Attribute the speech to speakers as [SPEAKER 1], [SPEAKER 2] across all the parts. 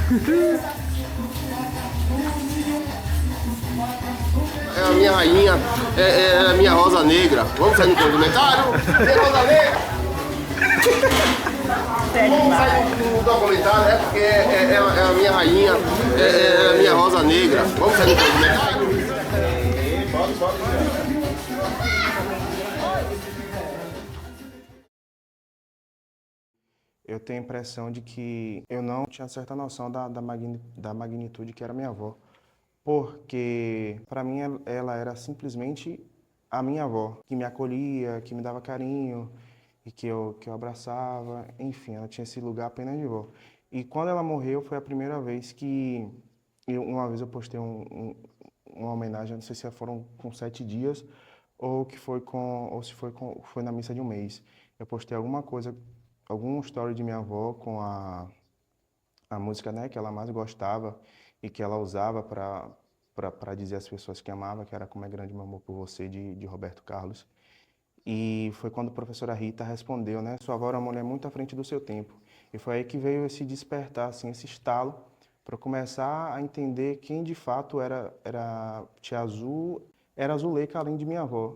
[SPEAKER 1] É a minha rainha, é a minha rosa negra. Vamos sair no documentário? Tem rosa negra? Vamos sair no documentário, é porque é a minha rainha, é a minha rosa negra. Vamos sair no documentário? Pode.
[SPEAKER 2] Eu tenho a impressão de que eu não tinha certa noção da magnitude que era minha avó. Porque, para mim, ela era simplesmente a minha avó, que me acolhia, que me dava carinho e que eu abraçava. Enfim, ela tinha esse lugar apenas de avó. E quando ela morreu, foi a primeira vez que... uma vez eu postei uma homenagem, não sei se foram com 7 dias ou se foi na missa de um mês. Eu postei alguma coisa, algum story de minha avó com a música, né, que ela mais gostava e que ela usava para dizer às pessoas que amava, que era Como é Grande Meu Amor por Você, de Roberto Carlos. E foi quando a professora Rita respondeu, né, sua avó era uma mulher muito à frente do seu tempo. E foi aí que veio esse despertar, assim, esse estalo, para começar a entender quem de fato era Tia Azul, era Zuleika além de minha avó.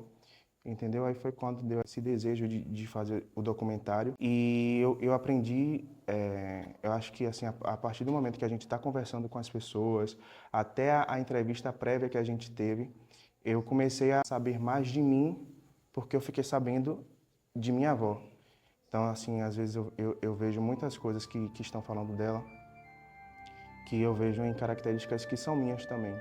[SPEAKER 2] Entendeu? Aí foi quando deu esse desejo de fazer o documentário. E eu aprendi, eu acho que assim, a partir do momento que a gente está conversando com as pessoas, até a entrevista prévia que a gente teve, eu comecei a saber mais de mim, porque eu fiquei sabendo de minha avó. Então, assim, às vezes eu vejo muitas coisas que estão falando dela, que eu vejo em características que são minhas também.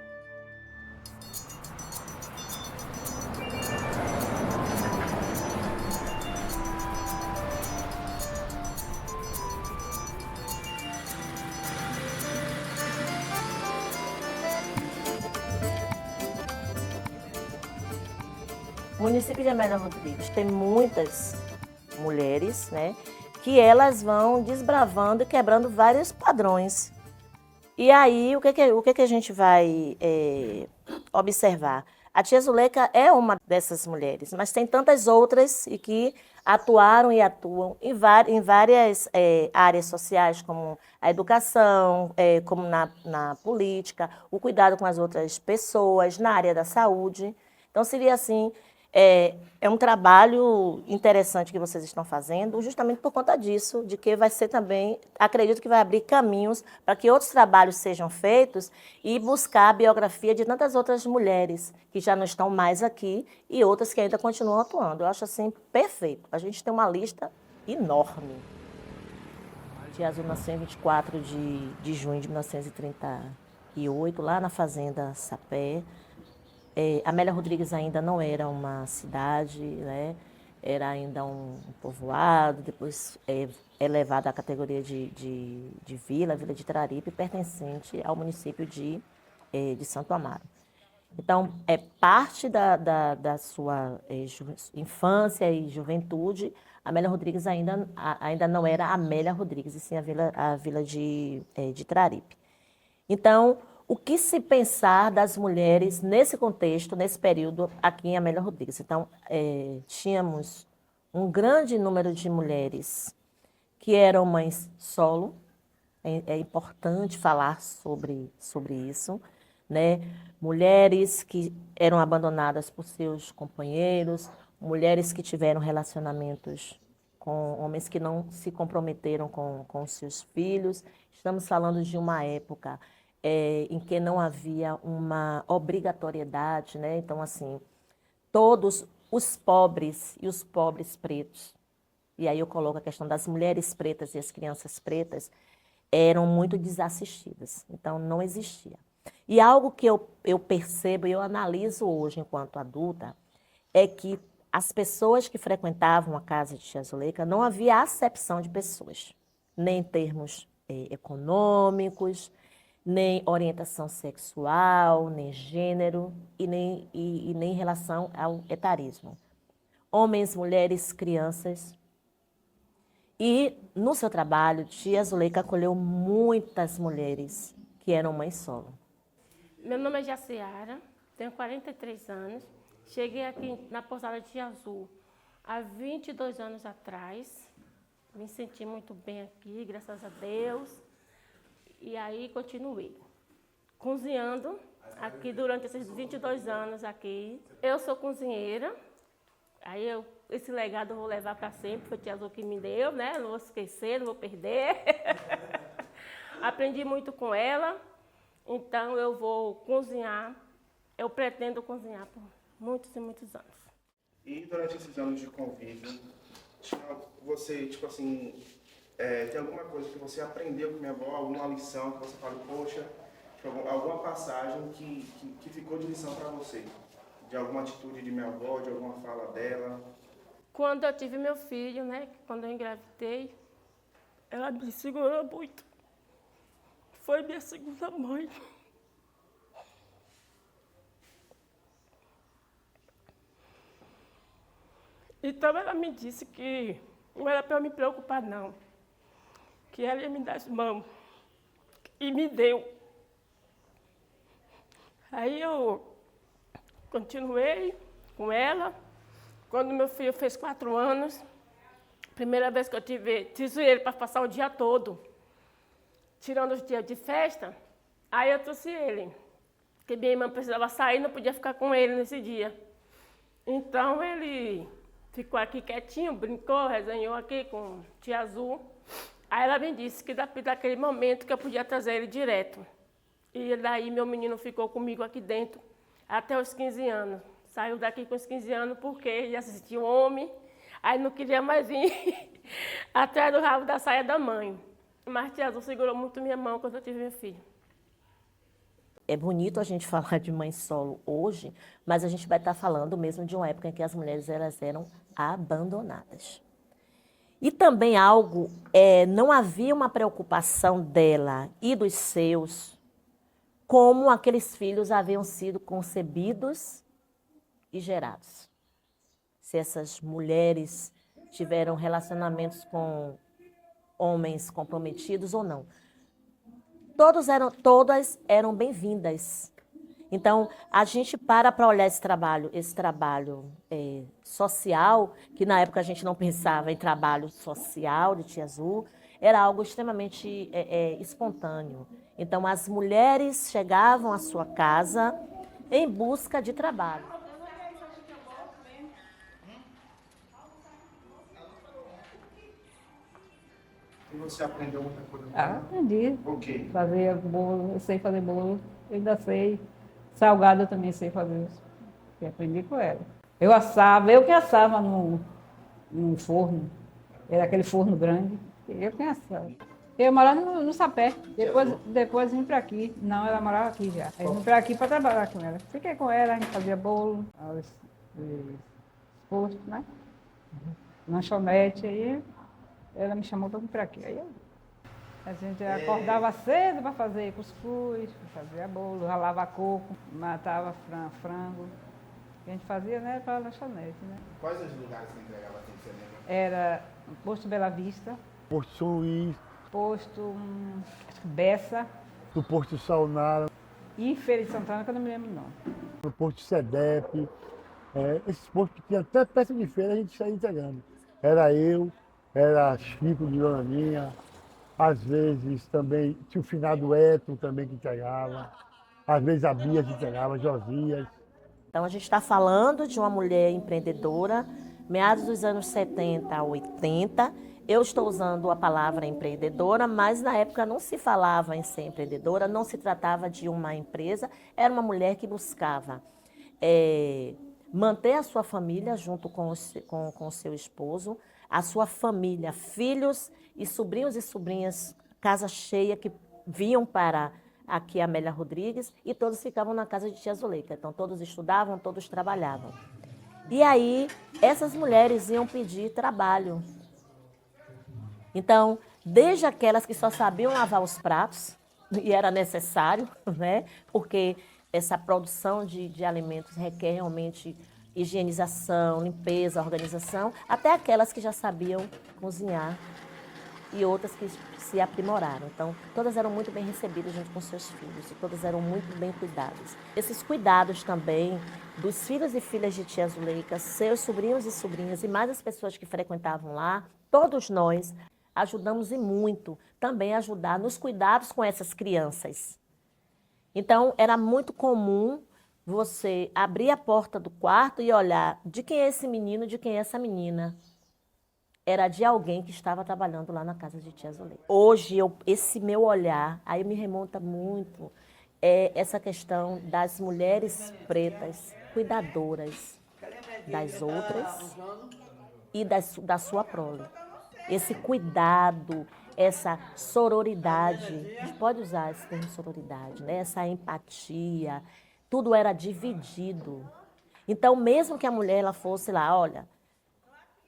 [SPEAKER 3] O município de Amélia Rodrigues tem muitas mulheres, né, que elas vão desbravando e quebrando vários padrões. E aí, o que a gente vai observar? A tia Zuleika é uma dessas mulheres, mas tem tantas outras e que atuaram e atuam em várias áreas sociais, como a educação, como na política, o cuidado com as outras pessoas, na área da saúde. Então, seria assim, é um trabalho interessante que vocês estão fazendo, justamente por conta disso, de que vai ser também, acredito que vai abrir caminhos para que outros trabalhos sejam feitos e buscar a biografia de tantas outras mulheres que já não estão mais aqui e outras que ainda continuam atuando. Eu acho assim perfeito. A gente tem uma lista enorme. Tia Azul nasceu em 24 de junho de 1938, lá na Fazenda Sapé. Amélia Rodrigues ainda não era uma cidade, né? Era ainda um povoado, depois é levada à categoria de vila de Traripe, pertencente ao município de Santo Amaro. Então, é parte da sua infância e juventude. Amélia Rodrigues ainda não era Amélia Rodrigues, e sim a vila de Traripe. Então, o que se pensar das mulheres nesse contexto, nesse período aqui em Amélia Rodrigues? Então, tínhamos um grande número de mulheres que eram mães solo, é importante falar sobre isso, né? Mulheres que eram abandonadas por seus companheiros, mulheres que tiveram relacionamentos com homens que não se comprometeram com seus filhos. Estamos falando de uma época em que não havia uma obrigatoriedade, né? Então, assim, todos os pobres e os pobres pretos, e aí eu coloco a questão das mulheres pretas e as crianças pretas, eram muito desassistidas, então não existia. E algo que eu percebo e eu analiso hoje enquanto adulta é que as pessoas que frequentavam a casa de tia Zuleika não havia acepção de pessoas, nem em termos econômicos, nem orientação sexual, nem gênero e nem em relação ao etarismo. Homens, mulheres, crianças. E no seu trabalho, tia Zuleika acolheu muitas mulheres que eram mães solo.
[SPEAKER 4] Meu nome é Jaciara, tenho 43 anos. Cheguei aqui na pousada de Tia Azul há 22 anos atrás. Me senti muito bem aqui, graças a Deus. E aí continuei cozinhando aqui durante esses 22 anos aqui. Eu sou cozinheira, aí esse legado eu vou levar para sempre, foi a tia Azul que me deu, né? Não vou esquecer, não vou perder. Aprendi muito com ela, então eu vou cozinhar, eu pretendo cozinhar por muitos e muitos anos.
[SPEAKER 2] E durante esses anos de convívio, você, tipo assim, tem alguma coisa que você aprendeu com minha avó, alguma lição que você fala, poxa, alguma passagem que ficou de lição para você? De alguma atitude de minha avó, de alguma fala dela?
[SPEAKER 4] Quando eu tive meu filho, né, quando eu engravidei, ela me segurou muito. Foi minha segunda mãe. Então ela me disse que não era para eu me preocupar, não. Que ela ia me dar as mãos. E me deu. Aí eu continuei com ela. Quando meu filho fez 4 anos, primeira vez que eu tive ele para passar o dia todo, tirando os dias de festa, aí eu trouxe ele. Porque minha irmã precisava sair, não podia ficar com ele nesse dia. Então ele ficou aqui quietinho, brincou, resenhou aqui com tia Azul. Aí ela me disse que daquele momento que eu podia trazer ele direto. E daí meu menino ficou comigo aqui dentro até os 15 anos. Saiu daqui com os 15 anos porque ele assistiu homem, aí não queria mais vir atrás do rabo da saia da mãe. Mas tia Azul segurou muito minha mão quando eu tive meu filho.
[SPEAKER 3] É bonito a gente falar de mãe solo hoje, mas a gente vai estar falando mesmo de uma época em que as mulheres elas eram abandonadas. E também não havia uma preocupação dela e dos seus, como aqueles filhos haviam sido concebidos e gerados. Se essas mulheres tiveram relacionamentos com homens comprometidos ou não. Todas eram bem-vindas. Então, a gente para olhar esse trabalho social, que na época a gente não pensava em trabalho social de Tia Azul, era algo extremamente espontâneo. Então, as mulheres chegavam à sua casa em busca de trabalho.
[SPEAKER 2] E você aprendeu muita coisa?
[SPEAKER 5] Aprendi.
[SPEAKER 2] O quê?
[SPEAKER 5] Fazer bolo, eu sei fazer bolo, eu ainda sei. Salgado eu também sei fazer. E aprendi com ela. Eu que assava num forno. Era aquele forno grande. Eu que assava. Eu morava no Sapé. Depois vim para aqui. Não, ela morava aqui já. Aí vim para aqui para trabalhar com ela. Fiquei com ela, a gente fazia bolo, os postos, né? Lanchonete, aí ela me chamou para vir para aqui. Aí a gente acordava cedo para fazer cuscuz, fazia bolo, ralava coco, matava frango. A gente fazia, né, para lanchonete, né?
[SPEAKER 1] Quais os lugares que entregava assim, você lembra?
[SPEAKER 5] Era Posto Bela Vista,
[SPEAKER 6] Posto São Luís,
[SPEAKER 5] Posto Bessa
[SPEAKER 6] no Posto Saunara,
[SPEAKER 5] e Feira de Santana, que eu não me lembro não.
[SPEAKER 6] no Posto Sedep. Esses postos que tinha até peça de feira a gente saía entregando. Era eu, era Chico de Dona Minha, às vezes também tinha o finado Eto também que entregava, às vezes a Bia que entregava, Josias.
[SPEAKER 3] Então, a gente está falando de uma mulher empreendedora, meados dos anos 70 a 80. Eu estou usando a palavra empreendedora, mas na época não se falava em ser empreendedora, não se tratava de uma empresa, era uma mulher que buscava manter a sua família junto com o seu esposo, a sua família, filhos e sobrinhas, casa cheia, que vinham para aqui a Amélia Rodrigues, e todos ficavam na casa de tia Zuleika. Então, todos estudavam, todos trabalhavam. E aí, essas mulheres iam pedir trabalho. Então, desde aquelas que só sabiam lavar os pratos, e era necessário, né? Porque essa produção de alimentos requer realmente higienização, limpeza, organização, até aquelas que já sabiam cozinhar e outras que se aprimoraram. Então, todas eram muito bem recebidas junto com seus filhos e todas eram muito bem cuidadas. Esses cuidados também dos filhos e filhas de tia Zuleika, seus sobrinhos e sobrinhas e mais as pessoas que frequentavam lá, todos nós ajudamos e muito também ajudar nos cuidados com essas crianças. Então, era muito comum você abrir a porta do quarto e olhar de quem é esse menino, de quem é essa menina. Era de alguém que estava trabalhando lá na casa de tia Zuleika. Hoje, esse meu olhar, aí me remonta muito essa questão das mulheres pretas, cuidadoras das outras e da sua prole. Esse cuidado, essa sororidade, a gente pode usar esse termo sororidade, né? Essa empatia, tudo era dividido. Então, mesmo que a mulher ela fosse lá, olha,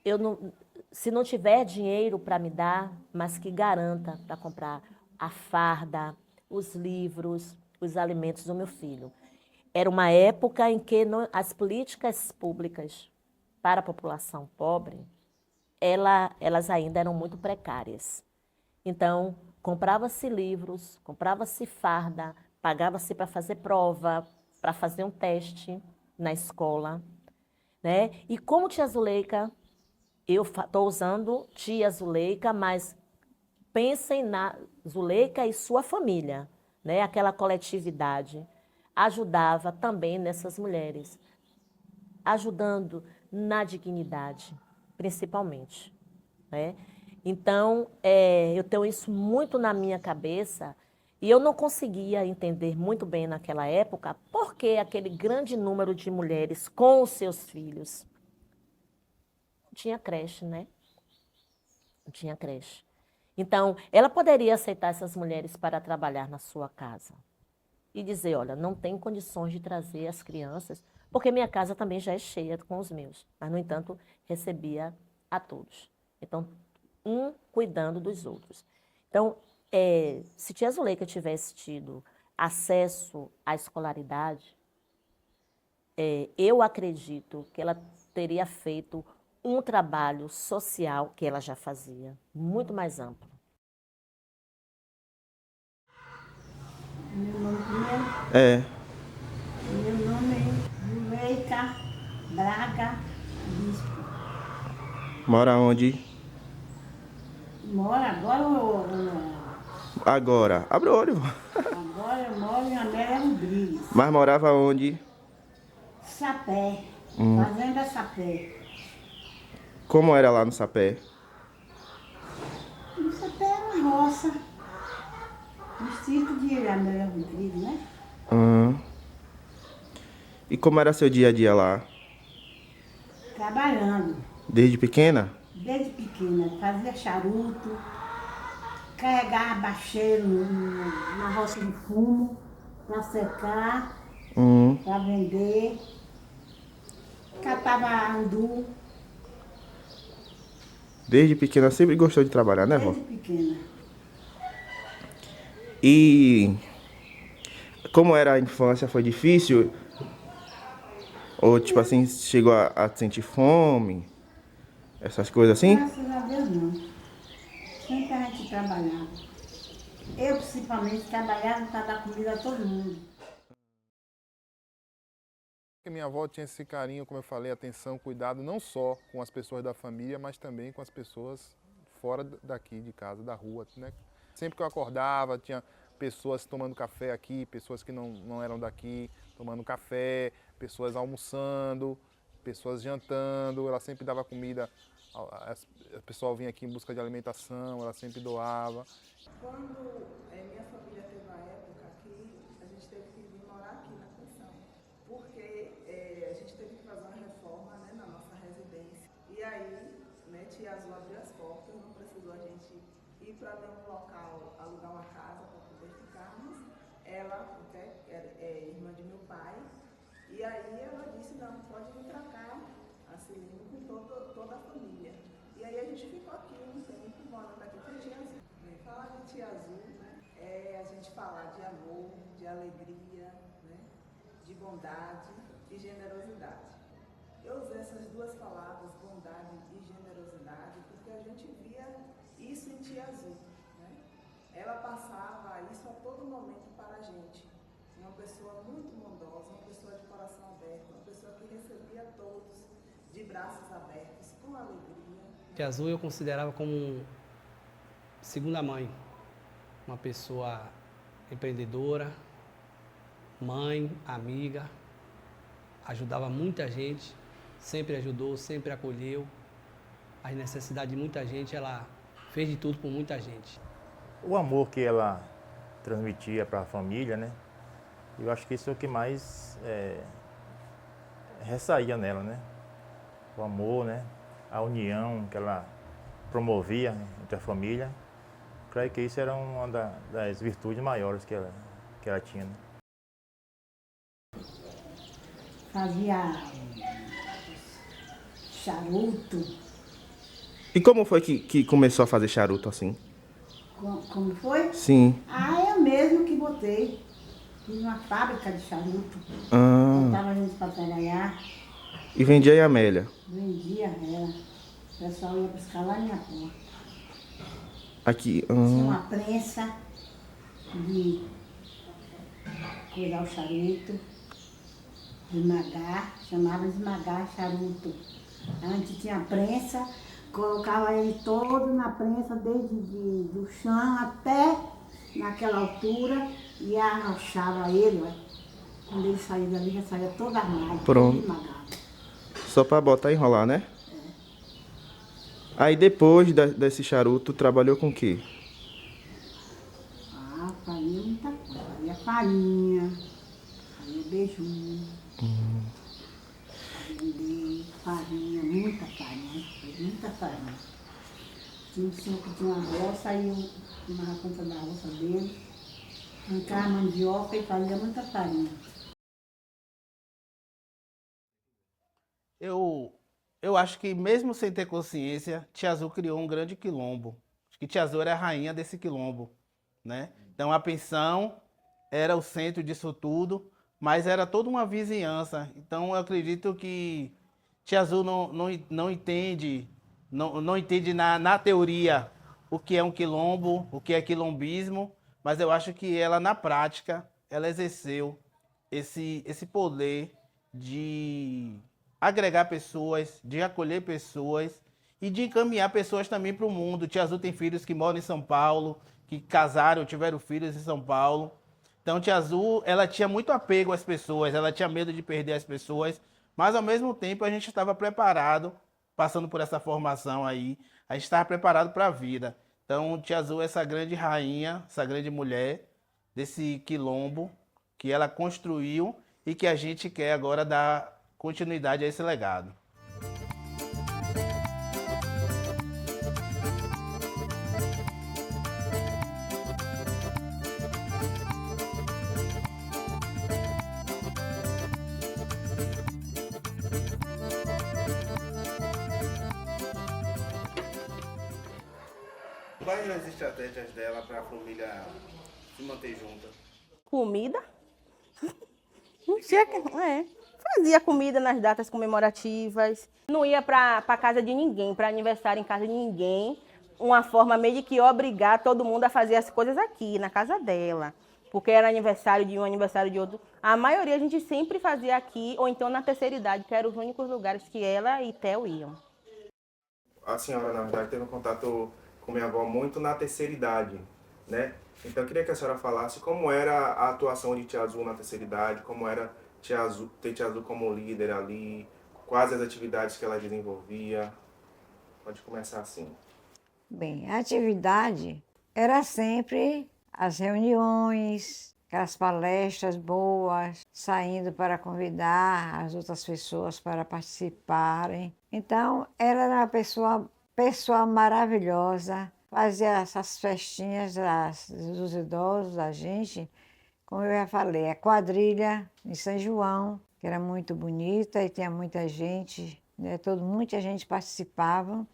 [SPEAKER 3] eu não, se não tiver dinheiro para me dar, mas que garanta para comprar a farda, os livros, os alimentos do meu filho. Era uma época em que as políticas públicas para a população pobre, elas ainda eram muito precárias. Então, comprava-se livros, comprava-se farda, pagava-se para fazer prova, para fazer um teste na escola, né? E como tia Zuleika, eu estou usando tia Zuleika, mas pensem na Zuleika e sua família, né? Aquela coletividade ajudava também nessas mulheres, ajudando na dignidade, principalmente, né? Então, eu tenho isso muito na minha cabeça e eu não conseguia entender muito bem naquela época por que aquele grande número de mulheres com os seus filhos. Não tinha creche, né? Não tinha creche. Então, ela poderia aceitar essas mulheres para trabalhar na sua casa e dizer, olha, não tem condições de trazer as crianças, porque minha casa também já é cheia com os meus. Mas, no entanto, recebia a todos. Então, um cuidando dos outros. Então, se tia Zuleika tivesse tido acesso à escolaridade, eu acredito que ela teria feito um trabalho social, que ela já fazia, muito mais amplo.
[SPEAKER 7] Meu nome primeiro?
[SPEAKER 2] É.
[SPEAKER 7] Meu nome é Zuleika Braga Bispo.
[SPEAKER 2] Mora onde?
[SPEAKER 7] Moro agora ou não?
[SPEAKER 2] Agora. Abre o olho.
[SPEAKER 7] Agora eu moro em Amélia Rodrigues.
[SPEAKER 2] Mas morava onde?
[SPEAKER 7] Sapé. Fazenda Sapé.
[SPEAKER 2] Como era lá no Sapé?
[SPEAKER 7] No Sapé era uma roça. Distrito de Amélia Rodrigues, né?
[SPEAKER 2] E como era seu dia a dia lá?
[SPEAKER 7] Trabalhando.
[SPEAKER 2] Desde pequena?
[SPEAKER 7] Desde pequena. Fazia charuto. Carregava bacheiro na roça de fumo. Para secar. Para vender. Catava andu.
[SPEAKER 2] Desde pequena sempre gostou de trabalhar, né, vó?
[SPEAKER 7] Desde pequena.
[SPEAKER 2] E como era a infância? Foi difícil? Ou, tipo assim, chegou a sentir fome? Essas coisas assim?
[SPEAKER 7] Graças a Deus não. Sempre a gente trabalhava. Eu, principalmente, trabalhava para dar comida a todo mundo.
[SPEAKER 8] Minha avó tinha esse carinho, como eu falei, atenção, cuidado, não só com as pessoas da família, mas também com as pessoas fora daqui de casa, da rua, né? Sempre que eu acordava, tinha pessoas tomando café aqui, pessoas que não eram daqui tomando café, pessoas almoçando, pessoas jantando, ela sempre dava comida, o pessoal vinha aqui em busca de alimentação, ela sempre doava.
[SPEAKER 9] Quando minha família teve uma época aqui, a gente teve que vir morar aqui na pensão, porque a gente teve que fazer uma reforma, né, na nossa residência. E aí, né, tia Azul abriu as portas, não precisou a gente ir para nenhum local alugar uma casa para poder ficarmos. Ela é irmã de meu pai, e aí ela disse, não, pode vir para cá, assim, com toda a família. E aí a gente ficou aqui um tempo, morando aqui com a tia Azul. Falar de tia Azul, né, é a gente falar de amor, de alegria, né, de bondade e generosidade. Eu usei essas duas palavras, bondade e generosidade, porque a gente via isso em tia Azul, né? Ela passava isso a todo momento para a gente. Uma pessoa muito bondosa, uma pessoa de coração aberto, uma pessoa que recebia todos de braços abertos, com alegria.
[SPEAKER 10] Tia Azul eu considerava como segunda mãe, uma pessoa empreendedora, mãe, amiga, ajudava muita gente, sempre ajudou, sempre acolheu as necessidades de muita gente, ela fez de tudo por muita gente.
[SPEAKER 11] O amor que ela transmitia para a família, né? Eu acho que isso é o que mais ressaía nela, né? O amor, né? A união que ela promovia entre a família. Creio que isso era uma das virtudes maiores que ela tinha, né?
[SPEAKER 7] Fazia charuto.
[SPEAKER 2] E como foi que começou a fazer charuto assim?
[SPEAKER 7] Como foi?
[SPEAKER 2] Sim.
[SPEAKER 7] Eu mesmo que botei. Fiz uma fábrica de charuto.
[SPEAKER 2] Ah.
[SPEAKER 7] Botava a gente para trabalhar.
[SPEAKER 2] E vendia em Amélia?
[SPEAKER 7] Vendia ela. O pessoal ia buscar lá na minha porta.
[SPEAKER 2] Aqui.
[SPEAKER 7] Tinha uma prensa de cuidar o charuto, de esmagar, chamava de esmagar charuto. Antes tinha a prensa, colocava ele todo na prensa, desde do chão até naquela altura, e arrochava ele, ó. Quando ele saía dali, já saía todo armado,
[SPEAKER 2] Pronto.
[SPEAKER 7] todo esmagado.
[SPEAKER 2] Só pra botar e enrolar, né? Aí depois desse charuto, trabalhou com o quê?
[SPEAKER 7] Faria muita coisa. Faria farinha, faria beiju, vender farinha, muita farinha, muita farinha. Tinha um senhor que tinha uma roça, aí eu tomava conta da roça dele, arrancava mandioca e fazia muita farinha.
[SPEAKER 12] Eu acho que mesmo sem ter consciência, Tia Azul criou um grande quilombo. Acho que Tia Azul era a rainha desse quilombo, né? Então a pensão era o centro disso tudo, mas era toda uma vizinhança. Então eu acredito que Tia Azul não entende na teoria o que é um quilombo, o que é quilombismo, mas eu acho que ela na prática ela exerceu esse poder de agregar pessoas, de acolher pessoas e de encaminhar pessoas também para o mundo. Tia Azul tem filhos que moram em São Paulo, que casaram, tiveram filhos em São Paulo. Então Tia Azul, ela tinha muito apego às pessoas, ela tinha medo de perder as pessoas, mas ao mesmo tempo a gente estava preparado, passando por essa formação aí, a gente estava preparado para a vida. Então Tia Azul é essa grande rainha, essa grande mulher desse quilombo que ela construiu e que a gente quer agora dar continuidade a esse legado.
[SPEAKER 2] Quais as estratégias dela para a família se manter junta?
[SPEAKER 13] Comida. Não tinha que... Fazia comida nas datas comemorativas. Não ia para casa de ninguém, para aniversário em casa de ninguém. Uma forma meio de que obrigar todo mundo a fazer as coisas aqui, na casa dela. Porque era aniversário de um, aniversário de outro. A maioria a gente sempre fazia aqui, ou então na terceira idade, que eram os únicos lugares que ela e Theo iam.
[SPEAKER 2] A senhora, na verdade, teve um contato com minha avó muito na terceira idade, né? Então eu queria que a senhora falasse como era a atuação de Tia Azul na terceira idade, como era ter Tia Azul como líder ali, quais as atividades que ela desenvolvia. Pode começar assim.
[SPEAKER 14] Bem, a atividade era sempre as reuniões, aquelas palestras boas, saindo para convidar as outras pessoas para participarem. Então, ela era uma pessoa maravilhosa, fazia essas festinhas dos idosos, da gente, como eu já falei, a quadrilha em São João, que era muito bonita e tinha muita gente, né? Muita gente participava.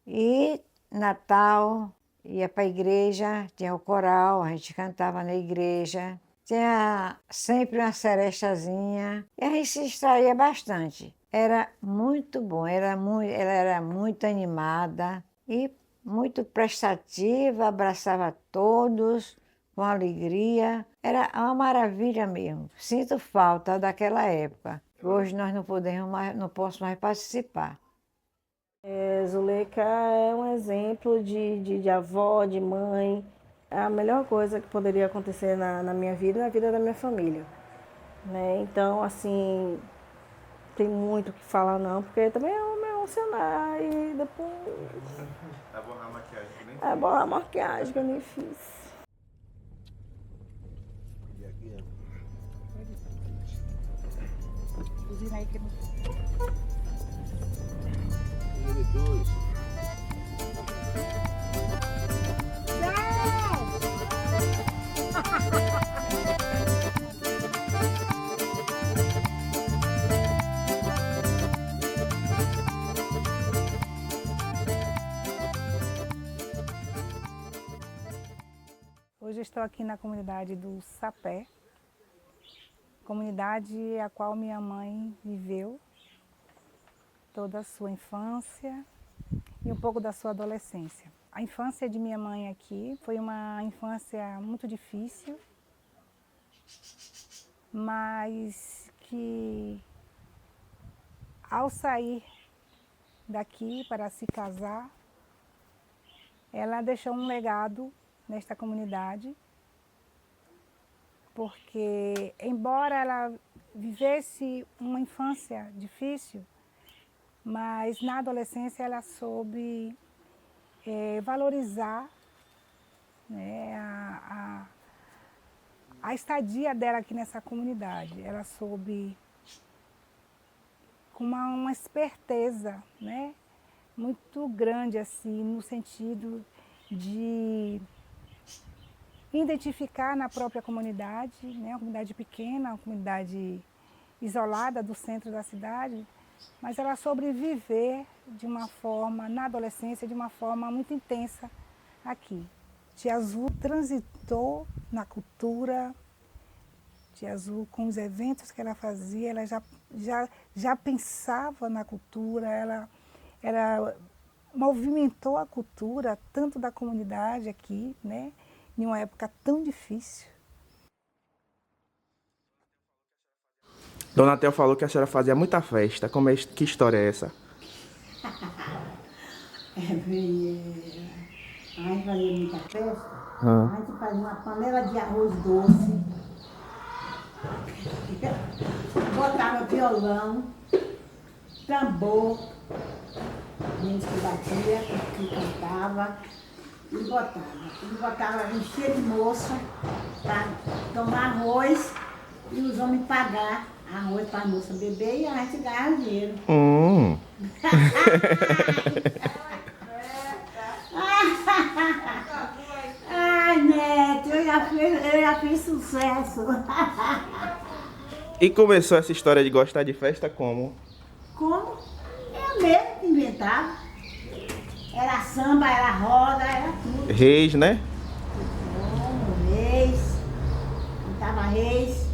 [SPEAKER 14] E Natal, ia para a igreja, tinha o coral, a gente cantava na igreja, tinha sempre uma serestazinha, e a gente se distraía bastante. Era muito bom, ela era muito animada e muito prestativa, abraçava todos com alegria. Era uma maravilha mesmo. Sinto falta daquela época. Hoje nós não posso mais participar.
[SPEAKER 3] Zuleika é um exemplo de avó, de mãe. É a melhor coisa que poderia acontecer na minha vida e na vida da minha família. Né? Então, assim, tem muito o que falar não, porque também é me emocionar e depois...
[SPEAKER 2] É borrar a maquiagem que nem
[SPEAKER 3] É borrar a maquiagem que eu nem fiz.
[SPEAKER 7] Cozinha aí que não...
[SPEAKER 15] Hoje eu estou aqui na comunidade do Sapé, comunidade a qual minha mãe viveu toda a sua infância e um pouco da sua adolescência. A infância de minha mãe aqui foi uma infância muito difícil, mas que ao sair daqui para se casar, ela deixou um legado nesta comunidade, porque embora ela vivesse uma infância difícil, mas na adolescência ela soube valorizar, né, a estadia dela aqui nessa comunidade. Ela soube, com uma esperteza, né, muito grande, assim, no sentido de identificar na própria comunidade, né, uma comunidade pequena, uma comunidade isolada do centro da cidade, mas ela sobreviver de uma forma, na adolescência, de uma forma muito intensa aqui. Tia Azul transitou na cultura, Tia Azul, com os eventos que ela fazia, ela já pensava na cultura, ela movimentou a cultura, tanto da comunidade aqui, né, em uma época tão difícil.
[SPEAKER 2] Dona Tel falou que a senhora fazia muita festa. Que história é essa?
[SPEAKER 7] A gente fazia muita festa, a gente fazia uma panela de arroz doce, botava violão, tambor, gente que batia, que cantava, e botava encher de moça para tomar arroz e os homens pagar arroz para a moça beber e a gente ganhava dinheiro. Ai, Neto, eu já fiz sucesso.
[SPEAKER 2] E começou essa história de gostar de festa como?
[SPEAKER 7] Como? Eu mesmo que inventava. Era samba, era roda, era tudo.
[SPEAKER 2] Reis, né?
[SPEAKER 7] Reis, cantava reis,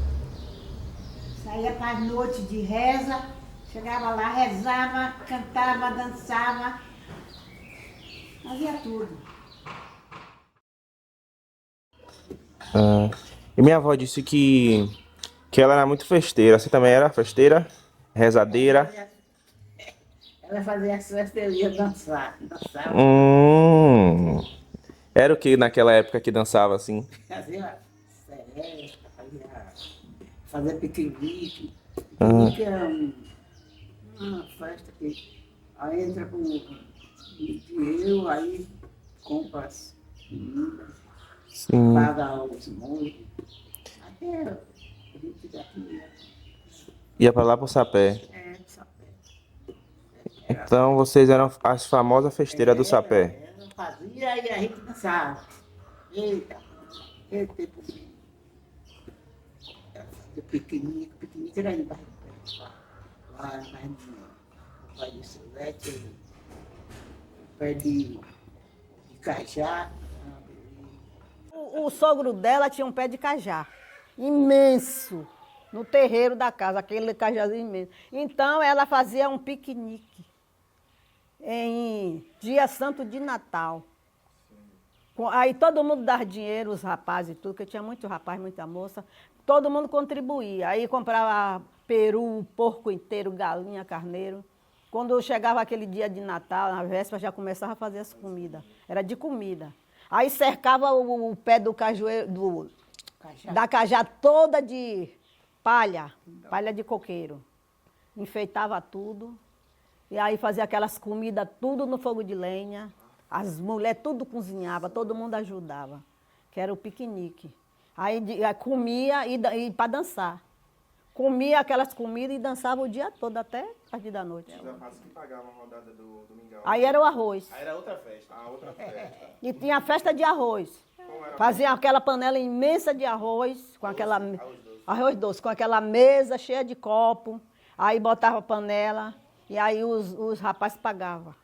[SPEAKER 7] saía para as noites de reza, chegava lá, rezava, cantava, dançava, fazia tudo.
[SPEAKER 2] E minha avó disse que ela era muito festeira. Você também era festeira? Rezadeira?
[SPEAKER 7] Ela fazia as festerias, dançava.
[SPEAKER 2] Era o que naquela época que dançava assim?
[SPEAKER 7] Fazia seresta, fazia piquenique. Piquenique era uma festa que aí entra com dinheiro, aí compra as comidas, paga os molhos. Até a gente daqui
[SPEAKER 2] Ia pra lá pro Sapé.
[SPEAKER 7] Sapé.
[SPEAKER 2] Então vocês eram as famosas festeiras do Sapé.
[SPEAKER 7] Fazia e a gente dançava. Eita, aquele tempo de piquenique era aí, lá no Pai de Silvete, no pé de cajá.
[SPEAKER 16] O sogro dela tinha um pé de cajá, imenso, no terreiro da casa, aquele cajazinho imenso. Então ela fazia um piquenique em dia santo de Natal. Aí todo mundo dava dinheiro, os rapazes e tudo, porque tinha muito rapaz, muita moça. Todo mundo contribuía. Aí comprava peru, porco inteiro, galinha, carneiro. Quando chegava aquele dia de Natal, na véspera, já começava a fazer as comidas. Era de comida. Aí cercava o pé do cajueiro, da cajá toda de palha de coqueiro. Enfeitava tudo. E aí fazia aquelas comidas tudo no fogo de lenha. As mulheres tudo cozinhava, todo mundo ajudava. Que era o piquenique. Aí comia e para dançar. Comia aquelas comidas e dançava o dia todo, até a partir da noite.
[SPEAKER 2] Que pagava a rodada do mingau.
[SPEAKER 16] Aí era o arroz.
[SPEAKER 2] Aí era outra festa. Ah, outra festa.
[SPEAKER 16] E tinha a festa de arroz. Fazia aquela panela imensa de arroz, com aquela arroz doce, com aquela mesa cheia de copo. Aí botava a panela e aí os rapazes pagavam.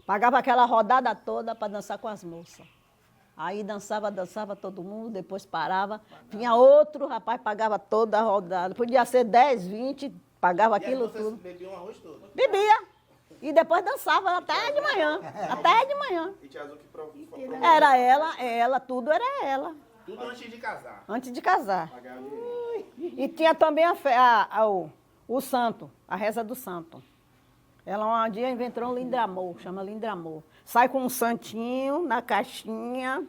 [SPEAKER 16] Pagava aquela rodada toda para dançar com as moças. Aí dançava todo mundo, depois parava. Vinha outro rapaz, pagava toda a rodada. Podia ser 10, 20, pagava aquilo tudo.
[SPEAKER 12] Bebiam um arroz todo?
[SPEAKER 16] Bebia. E depois dançava até de manhã. Até de manhã.
[SPEAKER 2] E tia Azul que
[SPEAKER 16] Era ela, tudo era ela.
[SPEAKER 12] Tudo antes de casar?
[SPEAKER 16] Antes de casar. E tinha também o santo, a reza do santo. Ela um dia inventou um lindramor, chama lindramor. Sai com um santinho na caixinha,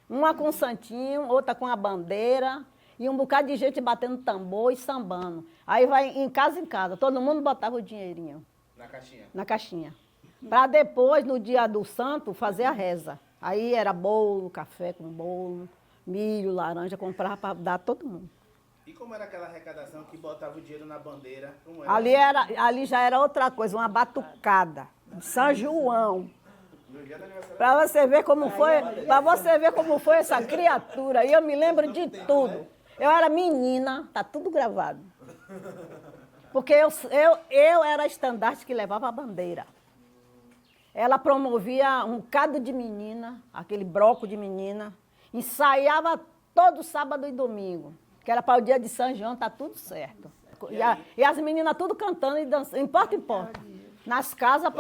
[SPEAKER 16] uma com um santinho, outra com a bandeira, e um bocado de gente batendo tambor e sambando. Aí vai em casa, todo mundo botava o dinheirinho.
[SPEAKER 12] Na caixinha?
[SPEAKER 16] Na caixinha. Para depois, no dia do santo, fazer a reza. Aí era bolo, café com bolo, milho, laranja, comprava para dar a todo mundo.
[SPEAKER 12] E como era aquela arrecadação que botava o dinheiro na bandeira? Como era?
[SPEAKER 16] Ali já era outra coisa, uma batucada de São João. Para você ver como foi essa criatura. E eu me lembro de tudo. Eu era menina, tá tudo gravado. Porque eu era a estandarte que levava a bandeira. Ela promovia um bocado de menina, aquele bloco de menina, ensaiava todo sábado e domingo. Que era para o dia de São João, tá tudo certo. E as meninas tudo cantando e dançando, importa. Nas casas,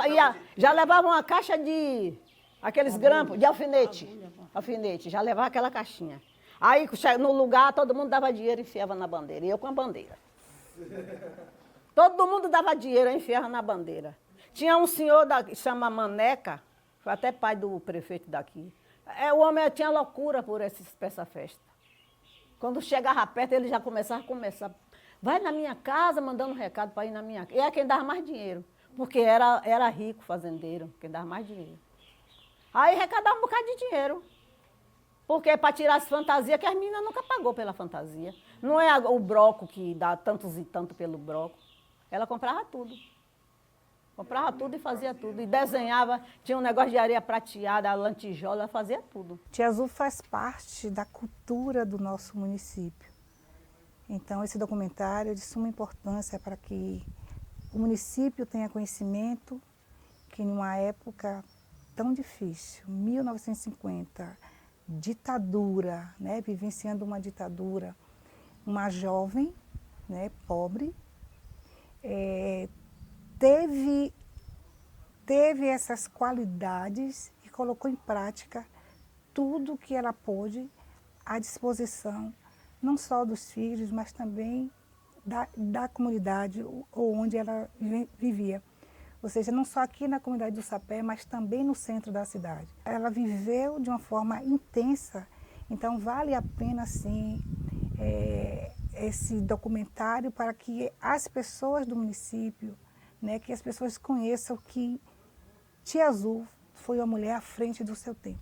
[SPEAKER 16] já levavam uma caixa de aqueles grampos de alfinete, já levava aquela caixinha. Aí no lugar todo mundo dava dinheiro e enfiava na bandeira, e eu com a bandeira. Todo mundo dava dinheiro e enfiava na bandeira. Tinha um senhor que chama Maneca, foi até pai do prefeito daqui. O homem tinha loucura por essa festa. Quando chegava perto, ele já começava. Vai na minha casa, mandando um recado para ir na minha casa. E é quem dava mais dinheiro, porque era rico, fazendeiro, quem dava mais dinheiro. Aí arrecadava um bocado de dinheiro. Porque para tirar as fantasias, que as meninas nunca pagou pela fantasia. Não é o broco que dá tantos e tanto pelo broco. Ela comprava tudo. Comprava tudo e fazia tudo. E desenhava, tinha um negócio de areia prateada, lantijola, ela fazia tudo.
[SPEAKER 15] Tia Azul faz parte da cultura do nosso município. Então, esse documentário é de suma importância para que o município tenha conhecimento que, numa época tão difícil, 1950, ditadura, né, vivenciando uma ditadura, uma jovem, né, pobre, teve essas qualidades e colocou em prática tudo que ela pôde à disposição, não só dos filhos, mas também da comunidade onde ela vivia. Ou seja, não só aqui na comunidade do Sapé, mas também no centro da cidade. Ela viveu de uma forma intensa, então vale a pena, sim, esse documentário para que as pessoas do município, né, que as pessoas conheçam que Tia Azul foi uma mulher à frente do seu tempo.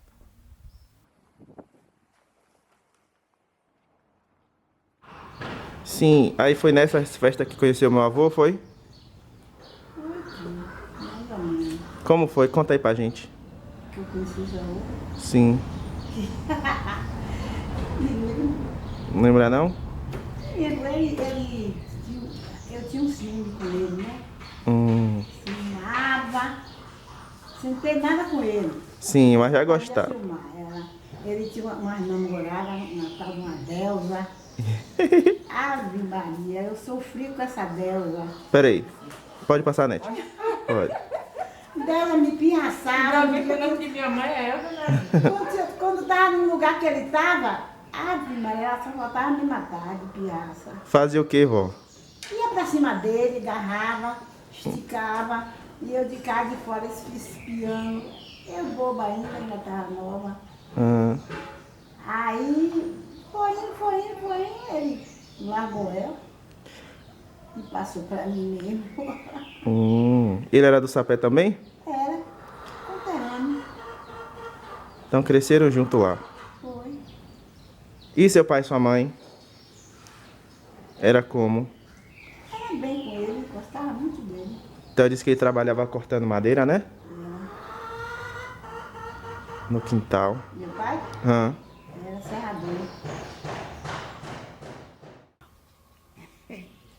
[SPEAKER 2] Sim, aí foi nessa festa que conheceu meu avô, foi?
[SPEAKER 7] Mais ou menos.
[SPEAKER 2] Como foi? Conta aí pra gente.
[SPEAKER 7] Que eu conheci o avô.
[SPEAKER 2] Sim. Não lembra não?
[SPEAKER 7] Eu tinha um ciúme com ele, né? Filmava, sem ter nada com ele.
[SPEAKER 2] Sim, mas já gostava.
[SPEAKER 7] Ele tinha uma namorada, uma tal de uma deusa. Ave Maria, eu sofri com essa deusa.
[SPEAKER 2] Peraí, pode passar, Nete? Pode.
[SPEAKER 7] Dela me pinhaçava.
[SPEAKER 4] Minha mãe é
[SPEAKER 7] Quando estava no lugar que ele estava, Ave Maria, ela só faltava me matar de pinhaça.
[SPEAKER 2] Fazia o que, vó?
[SPEAKER 7] Ia pra cima dele, agarrava, esticava, E eu de casa de fora espiando. Eu boba ainda estava nova. Aí foi indo, ele largou ela e passou para mim mesmo.
[SPEAKER 2] Ele era do Sapé também?
[SPEAKER 7] Era conterrâneo.
[SPEAKER 2] Então cresceram junto lá.
[SPEAKER 7] Foi.
[SPEAKER 2] E seu pai e sua mãe? Era como?
[SPEAKER 7] Era bem com ele, gostava muito dele.
[SPEAKER 2] Então disse que ele trabalhava cortando madeira, né? No quintal.
[SPEAKER 7] Meu pai? Era serrador.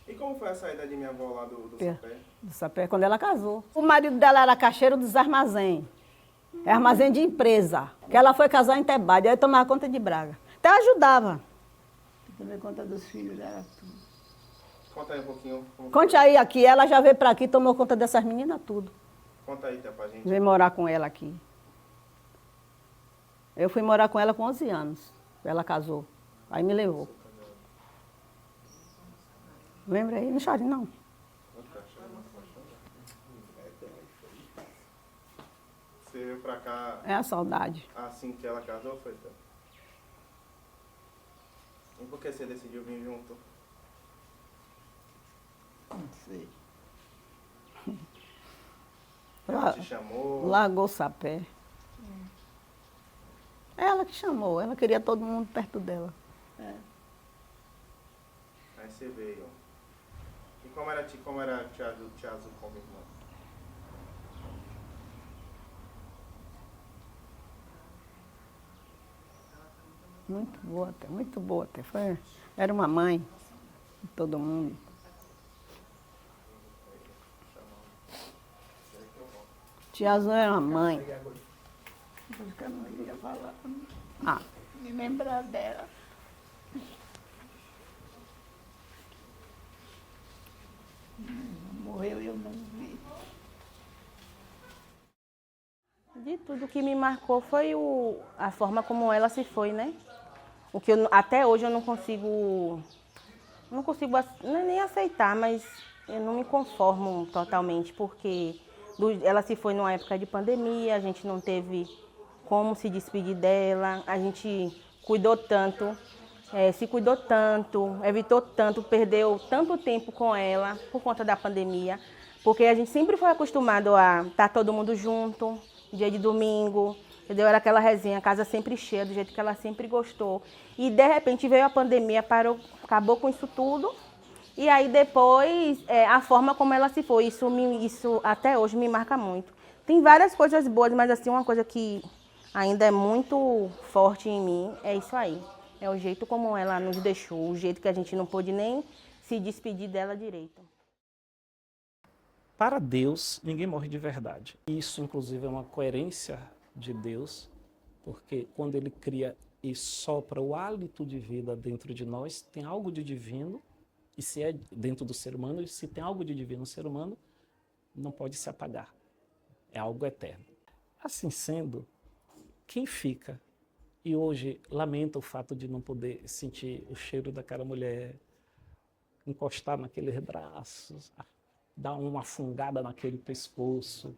[SPEAKER 2] E como foi a saída de minha avó lá do Sapé?
[SPEAKER 16] Do Sapé, quando ela casou. O marido dela era caixeiro dos armazéns. É armazém de empresa. Que ela foi casar em Tebade, aí tomava conta de Braga. Até ajudava.
[SPEAKER 7] Tomei conta dos filhos dela, tudo.
[SPEAKER 2] Conta aí um pouquinho.
[SPEAKER 16] Conte aí aqui, ela já veio pra aqui e tomou conta dessas meninas tudo.
[SPEAKER 2] Conta aí, tá, pra gente.
[SPEAKER 16] Veio morar com ela aqui. Eu fui morar com ela com 11 anos. Ela casou. Aí me levou. Lembra aí? Não chore, não.
[SPEAKER 2] Você veio pra cá...
[SPEAKER 16] É a saudade.
[SPEAKER 2] Assim que ela casou, foi? Então? E por que você decidiu vir junto?
[SPEAKER 7] Não sei.
[SPEAKER 2] Ela te chamou?
[SPEAKER 16] Largou o Sapé. Ela que chamou, ela queria todo mundo perto dela.
[SPEAKER 2] Aí você veio. E como era Tia Azul como irmã?
[SPEAKER 16] Muito boa até. Era uma mãe de todo mundo. Tia Azul era uma mãe.
[SPEAKER 7] Porque eu não queria falar.
[SPEAKER 16] Ah.
[SPEAKER 7] Me lembrar dela. Morreu e eu não vi.
[SPEAKER 13] De tudo que me marcou foi a forma como ela se foi, né? O que até hoje eu não consigo nem aceitar, mas eu não me conformo totalmente, porque ela se foi numa época de pandemia, a gente não teve como se despedir dela, a gente cuidou tanto, se cuidou tanto, evitou tanto, perdeu tanto tempo com ela por conta da pandemia, porque a gente sempre foi acostumado a estar todo mundo junto, dia de domingo, entendeu? Era aquela resenha, a casa sempre cheia, do jeito que ela sempre gostou. E de repente veio a pandemia, acabou com isso tudo. E aí depois, a forma como ela se foi, isso até hoje me marca muito. Tem várias coisas boas, mas assim, uma coisa que ainda é muito forte em mim é isso aí. É o jeito como ela nos deixou, o jeito que a gente não pôde nem se despedir dela direito.
[SPEAKER 17] Para Deus, ninguém morre de verdade. Isso, inclusive, é uma coerência de Deus, porque quando Ele cria e sopra o hálito de vida dentro de nós, tem algo de divino, e se é dentro do ser humano, e se tem algo de divino no ser humano, não pode se apagar. É algo eterno. Assim sendo, quem fica e hoje lamenta o fato de não poder sentir o cheiro daquela mulher, encostar naqueles braços, dar uma fungada naquele pescoço,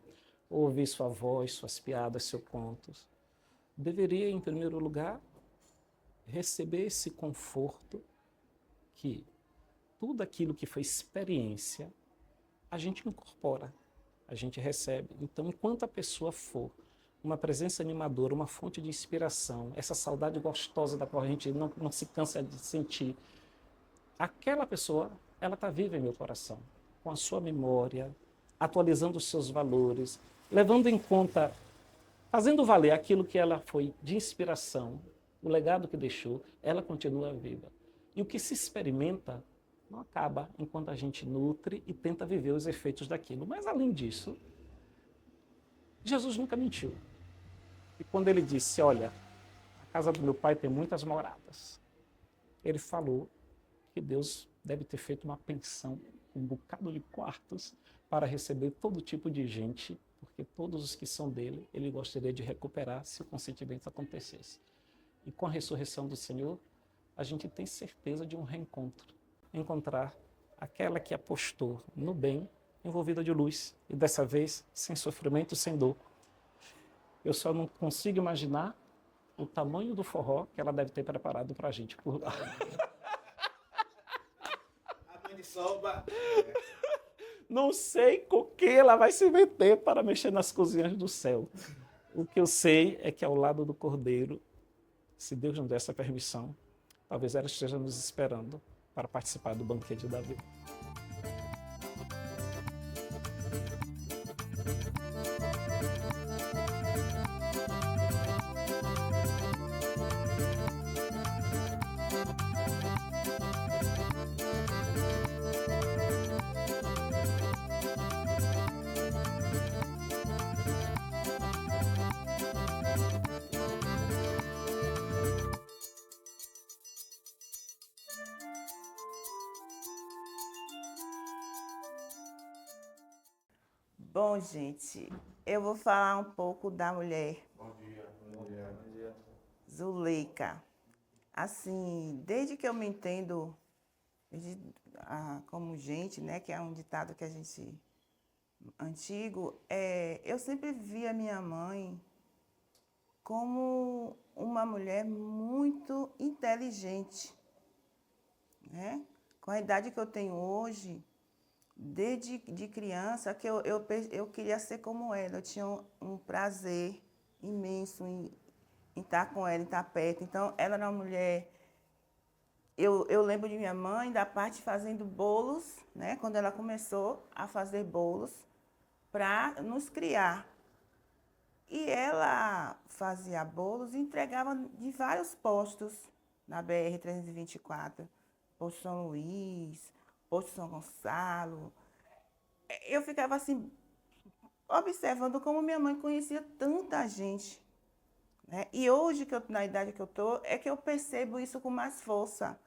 [SPEAKER 17] ouvir sua voz, suas piadas, seus contos, deveria, em primeiro lugar, receber esse conforto que tudo aquilo que foi experiência, a gente incorpora, a gente recebe. Então, enquanto a pessoa for uma presença animadora, uma fonte de inspiração, essa saudade gostosa da qual a gente não se cansa de sentir, aquela pessoa, ela está viva em meu coração, com a sua memória, atualizando os seus valores, levando em conta, fazendo valer aquilo que ela foi de inspiração, o legado que deixou, ela continua viva. E o que se experimenta não acaba enquanto a gente nutre e tenta viver os efeitos daquilo. Mas, além disso, Jesus nunca mentiu. E quando ele disse, olha, a casa do meu pai tem muitas moradas, ele falou que Deus deve ter feito uma pensão, um bocado de quartos, para receber todo tipo de gente, porque todos os que são dele, ele gostaria de recuperar se o consentimento acontecesse. E com a ressurreição do Senhor, a gente tem certeza de um reencontro. Encontrar aquela que apostou no bem envolvida de luz. E dessa vez, sem sofrimento, sem dor. Eu só não consigo imaginar o tamanho do forró que ela deve ter preparado pra gente por lá.
[SPEAKER 12] A mãe de Soba.
[SPEAKER 17] Não sei com que ela vai se meter para mexer nas cozinhas do céu. O que eu sei é que ao lado do Cordeiro, se Deus não der essa permissão, talvez ela esteja nos esperando para participar do banquete da vida.
[SPEAKER 18] Bom, gente, eu vou falar um pouco da mulher.
[SPEAKER 2] Bom dia. Bom dia. Bom dia.
[SPEAKER 18] Zuleika. Assim, desde que eu me entendo como gente, né, que é um ditado que a gente antigo, eu sempre vi a minha mãe como uma mulher muito inteligente, né? Com a idade que eu tenho hoje, desde de criança, que eu queria ser como ela. Eu tinha um prazer imenso em estar com ela, em estar perto. Então, ela era uma mulher... Eu lembro de minha mãe, da parte fazendo bolos, né? Quando ela começou a fazer bolos para nos criar. E ela fazia bolos e entregava de vários postos na BR-324. Posto São Luís, Posto São Gonçalo. Eu ficava assim, observando como minha mãe conhecia tanta gente, né? E hoje, na idade que eu estou, é que eu percebo isso com mais força.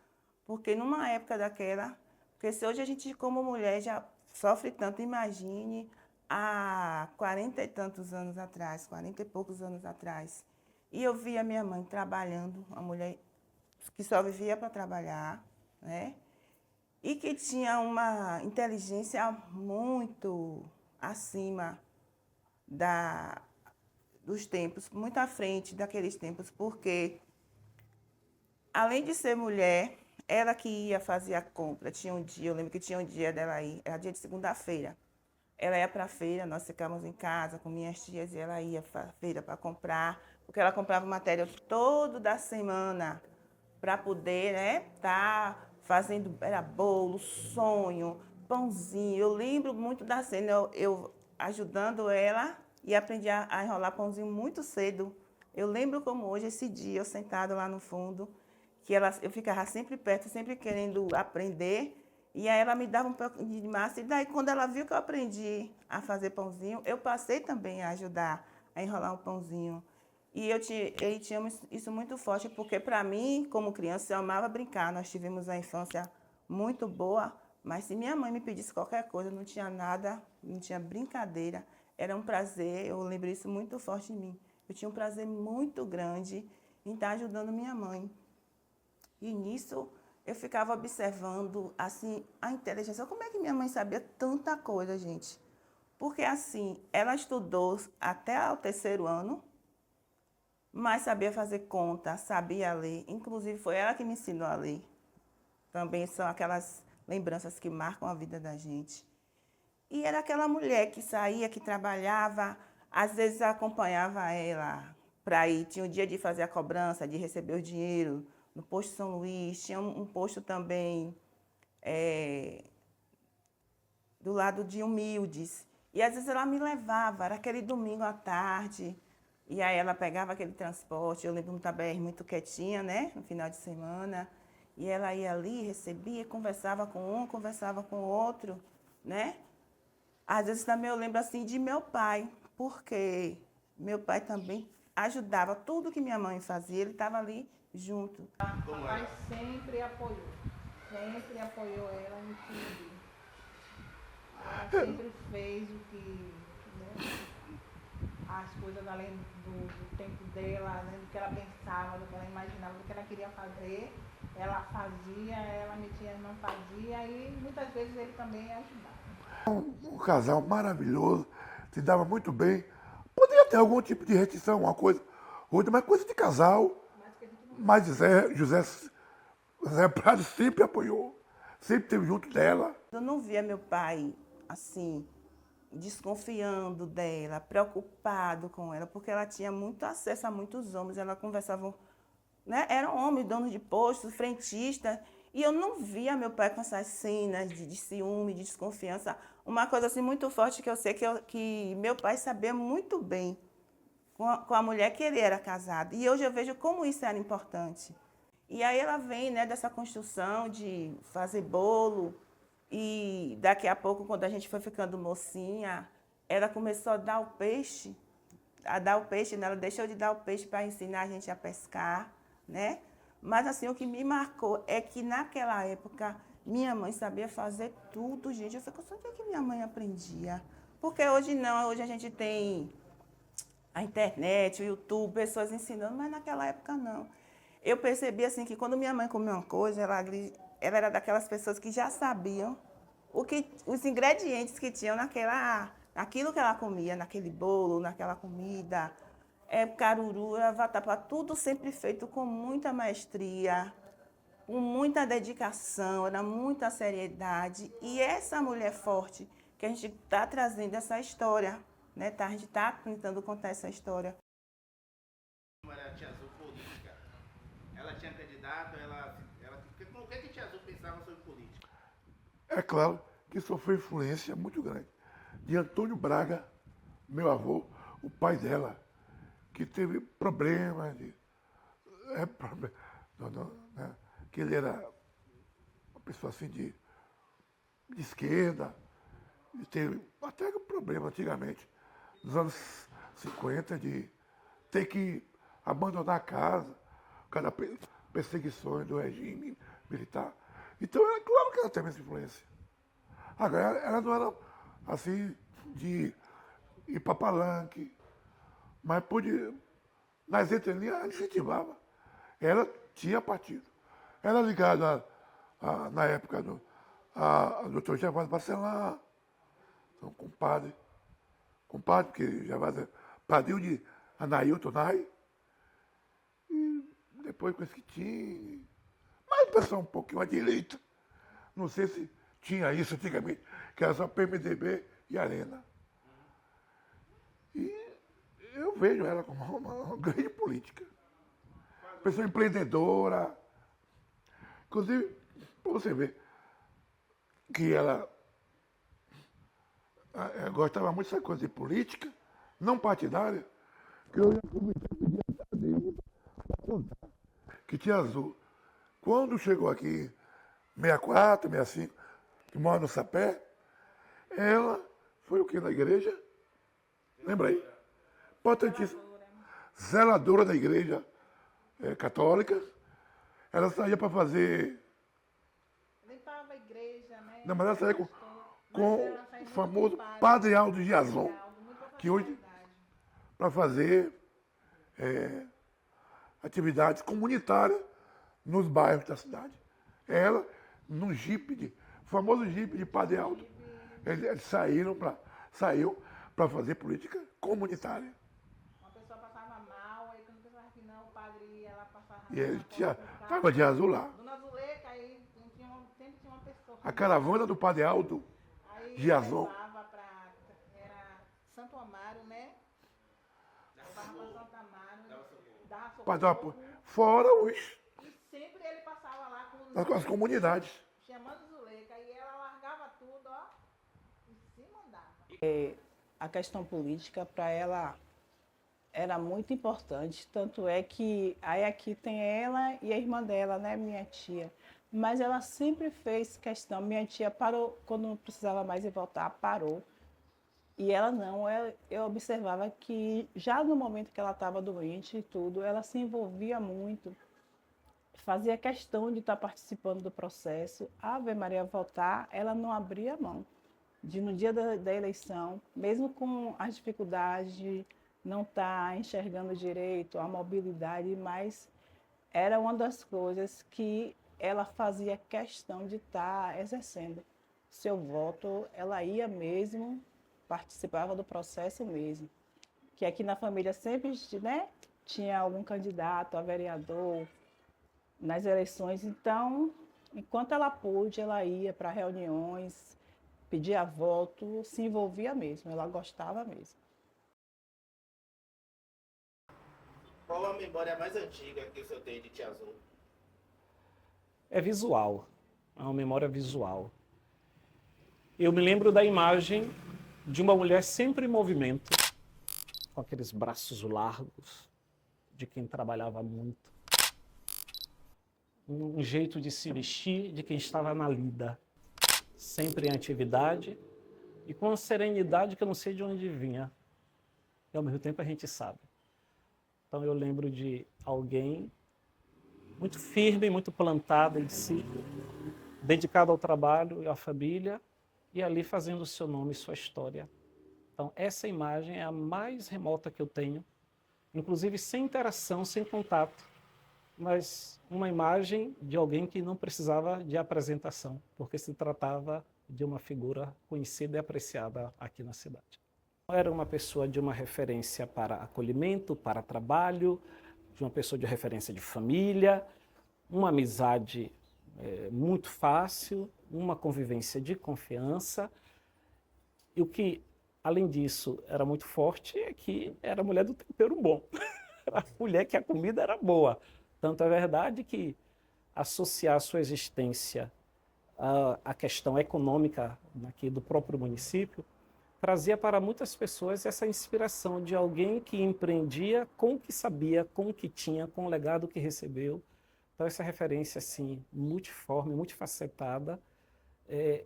[SPEAKER 18] Porque numa época daquela, porque se hoje a gente, como mulher, já sofre tanto, imagine há 40 e tantos anos atrás, 40 e poucos anos atrás. E eu via minha mãe trabalhando, uma mulher que só vivia para trabalhar, né? E que tinha uma inteligência muito acima dos tempos, muito à frente daqueles tempos, porque, além de ser mulher, ela que ia fazer a compra. Tinha um dia, eu lembro que tinha um dia dela ir, era dia de segunda-feira. Ela ia para a feira, nós ficávamos em casa com minhas tias e ela ia para a feira para comprar, porque ela comprava material todo da semana para poder, né, tá fazendo, era bolo, sonho, pãozinho. Eu lembro muito da cena, eu ajudando ela e aprendi a enrolar pãozinho muito cedo. Eu lembro como hoje, esse dia, eu sentada lá no fundo, que eu ficava sempre perto, sempre querendo aprender, e aí ela me dava um pouco de massa, e daí quando ela viu que eu aprendi a fazer pãozinho, eu passei também a ajudar a enrolar um pãozinho. E eu tinha isso muito forte, porque para mim, como criança, eu amava brincar. Nós tivemos uma infância muito boa, mas se minha mãe me pedisse qualquer coisa, não tinha nada, não tinha brincadeira. Era um prazer, eu lembro isso muito forte em mim. Eu tinha um prazer muito grande em estar ajudando minha mãe. E nisso eu ficava observando assim, a inteligência. Como é que minha mãe sabia tanta coisa, gente? Porque assim, ela estudou até o 3º ano, mas sabia fazer conta, sabia ler. Inclusive, foi ela que me ensinou a ler. Também são aquelas lembranças que marcam a vida da gente. E era aquela mulher que saía, que trabalhava, às vezes acompanhava ela para ir. Tinha o dia de fazer a cobrança, de receber o dinheiro no posto São Luís. Tinha um posto também do lado de Humildes. E às vezes ela me levava, era aquele domingo à tarde. E aí ela pegava aquele transporte, eu lembro muito da BR muito quietinha, né, no final de semana. E ela ia ali, recebia, conversava com um, conversava com o outro, né? Às vezes também eu lembro assim de meu pai, porque meu pai também ajudava tudo que minha mãe fazia, ele estava ali junto.
[SPEAKER 16] Papai sempre apoiou ela em tudo. Ela sempre fez o que, né, as coisas além do tempo dela, né, do que ela pensava, do que ela imaginava, do que ela queria fazer, ela fazia, ela metia, não fazia, e muitas vezes ele também ajudava.
[SPEAKER 19] Um casal maravilhoso, se dava muito bem. Poderia ter algum tipo de restrição, uma coisa, outra, mas coisa de casal. Mas José Prado sempre apoiou, sempre esteve junto dela.
[SPEAKER 18] Eu não via meu pai, assim, desconfiando dela, preocupado com ela, porque ela tinha muito acesso a muitos homens, ela conversava, né? Eram homens, donos de postos, frentistas, e eu não via meu pai com essas cenas de ciúme, de desconfiança. Uma coisa assim muito forte que eu sei que meu pai sabia muito bem com a mulher que ele era casado. E hoje eu vejo como isso era importante. E aí ela vem, né, dessa construção de fazer bolo, e daqui a pouco, quando a gente foi ficando mocinha, ela começou a dar o peixe, né? Ela deixou de dar o peixe para ensinar a gente a pescar, né? Mas assim, o que me marcou é que naquela época minha mãe sabia fazer tudo, gente. Eu falei, onde é que minha mãe aprendia? Porque hoje não, hoje a gente tem a internet, o YouTube, pessoas ensinando, mas naquela época não. Eu percebi assim que quando minha mãe comia uma coisa, ela era daquelas pessoas que já sabiam os ingredientes que tinham naquilo que ela comia, naquele bolo, naquela comida. Caruru, vatapá, tudo sempre feito com muita maestria, com muita dedicação, era muita seriedade. E essa mulher forte que a gente está trazendo essa história, né? A gente está tentando contar essa história.
[SPEAKER 12] Como era a Tia Azul política? Ela tinha candidato, o que a Tia Azul pensava sobre política?
[SPEAKER 19] É claro que sofreu influência muito grande de Antônio Braga, meu avô, o pai dela, que teve problemas, né? Que ele era uma pessoa assim de esquerda, e teve até um problema antigamente, nos anos 50, de ter que abandonar a casa por causa das perseguições do regime militar. Então, é claro que ela teve essa influência. Agora, ela não era assim de ir para palanque, mas nas entrelinhas ela incentivava. Ela tinha partido. Era ligada, na época, ao doutor Gervásio Bacelar, um compadre, porque Gervásio é padrinho de Anailton Nai, e depois com esse que tinha. Mas o pessoal um pouquinho à direita. Não sei se tinha isso antigamente, que era só PMDB e Arena. E eu vejo ela como uma grande política. Pessoa empreendedora. Inclusive, para você ver que ela gostava muito dessa coisa de política, não partidária, que eu ia aproveitar e pedir a dele para contar que Tia Azul, quando chegou aqui, 64, 65, que mora no Sapé, ela foi o que na igreja? Lembra aí? Importantíssimo. Zeladora da igreja católica. Ela saía para fazer.
[SPEAKER 9] Limpava a igreja, né?
[SPEAKER 19] Não, mas ela saía com o famoso Padre Aldo Giazon, que hoje, para fazer atividades comunitárias nos bairros da cidade. Ela, no famoso jipe de Padre Aldo, eles saiu para fazer política comunitária.
[SPEAKER 9] Uma pessoa passava mal, aí quando pensava que não, o padre ia lá passar.
[SPEAKER 19] E ele estava de azul lá.
[SPEAKER 9] Dona Zuleika, aí sempre tinha uma pessoa.
[SPEAKER 19] A caravana do Padre Aldo Giazon.
[SPEAKER 9] Era Santo Amaro, né? Levava para Santo Amaro, dava
[SPEAKER 19] Socorro. Fora os.
[SPEAKER 9] E sempre ele passava lá
[SPEAKER 19] com as comunidades.
[SPEAKER 9] Chamando Zuleika, e ela largava tudo, ó, e se mandava.
[SPEAKER 20] A questão política para ela era muito importante, tanto é que aí aqui tem ela e a irmã dela, né, minha tia. Mas ela sempre fez questão, minha tia parou, quando não precisava mais ir votar, parou. E ela não, eu observava que já no momento que ela estava doente e tudo, ela se envolvia muito, fazia questão de estar participando do processo. A Ave Maria votar, ela não abria mão. No dia da eleição, mesmo com as dificuldades de não estar enxergando direito, a mobilidade, mas era uma das coisas que ela fazia questão de estar exercendo. seu voto, ela ia mesmo, participava do processo mesmo. Que aqui na família sempre, né, tinha algum candidato a vereador nas eleições, então, enquanto ela pôde, ela ia para reuniões, pedia voto, se envolvia mesmo, ela gostava mesmo.
[SPEAKER 12] Qual a memória mais antiga que o senhor tem de Tia Azul?
[SPEAKER 17] É visual, é uma memória visual. Eu me lembro da imagem de uma mulher sempre em movimento, com aqueles braços largos, de quem trabalhava muito. Um jeito de se vestir de quem estava na lida, sempre em atividade e com uma serenidade que eu não sei de onde vinha. E ao mesmo tempo a gente sabe. Então eu lembro de alguém muito firme, muito plantada em si, dedicado ao trabalho e à família, e ali fazendo o seu nome e sua história. Então essa imagem é a mais remota que eu tenho, inclusive sem interação, sem contato, mas uma imagem de alguém que não precisava de apresentação, porque se tratava de uma figura conhecida e apreciada aqui na cidade. Era uma pessoa de uma referência para acolhimento, para trabalho, de uma pessoa de referência de família, uma amizade muito fácil, uma convivência de confiança. E o que, além disso, era muito forte é que era a mulher do tempero bom. Era a mulher que a comida era boa. Tanto é verdade que associar a sua existência à questão econômica aqui do próprio município trazia para muitas pessoas essa inspiração de alguém que empreendia com o que sabia, com o que tinha, com o legado que recebeu. Então essa referência assim, multiforme, multifacetada,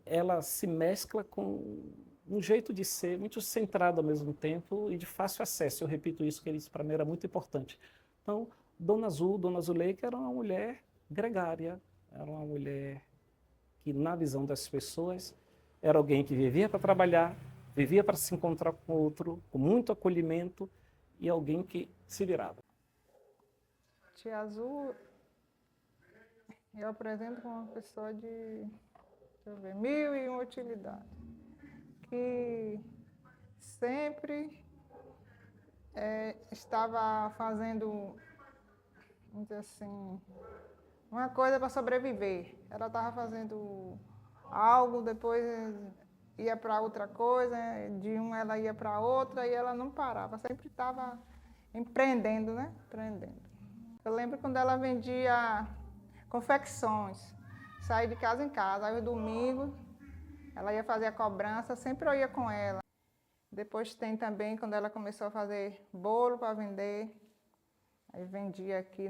[SPEAKER 17] ela se mescla com um jeito de ser muito centrado ao mesmo tempo e de fácil acesso. Eu repito isso, que isso para mim era muito importante. Então, Dona Zuleika era uma mulher gregária, era uma mulher que, na visão das pessoas, era alguém que vivia para trabalhar, vivia para se encontrar com o outro, com muito acolhimento, e alguém que se virava.
[SPEAKER 15] Tia Azul, eu apresento como uma pessoa de, deixa eu ver, 1001 utilidades, que sempre estava fazendo, vamos dizer assim, uma coisa para sobreviver. Ela estava fazendo algo, depois ia para outra coisa, de um ela ia para outra e ela não parava, sempre estava empreendendo, né? Empreendendo. Eu lembro quando ela vendia confecções, saía de casa em casa, aí no domingo ela ia fazer a cobrança, sempre eu ia com ela. Depois tem também quando ela começou a fazer bolo para vender, aí vendia aqui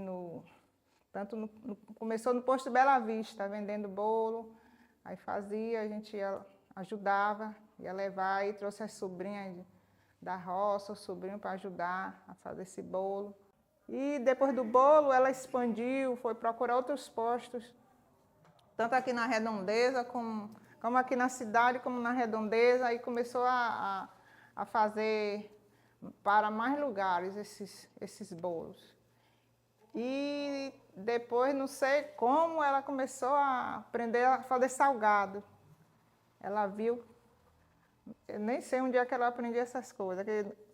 [SPEAKER 15] começou no posto Bela Vista, vendendo bolo, aí fazia, a gente ajudava, ia levar e trouxe as sobrinhas da roça, o sobrinho para ajudar a fazer esse bolo. E depois do bolo ela expandiu, foi procurar outros postos, tanto aqui na Redondeza, como aqui na cidade, como na Redondeza, aí começou a fazer para mais lugares esses bolos. E depois, não sei como, ela começou a aprender a fazer salgado. Ela viu, eu nem sei onde é que ela aprendia essas coisas.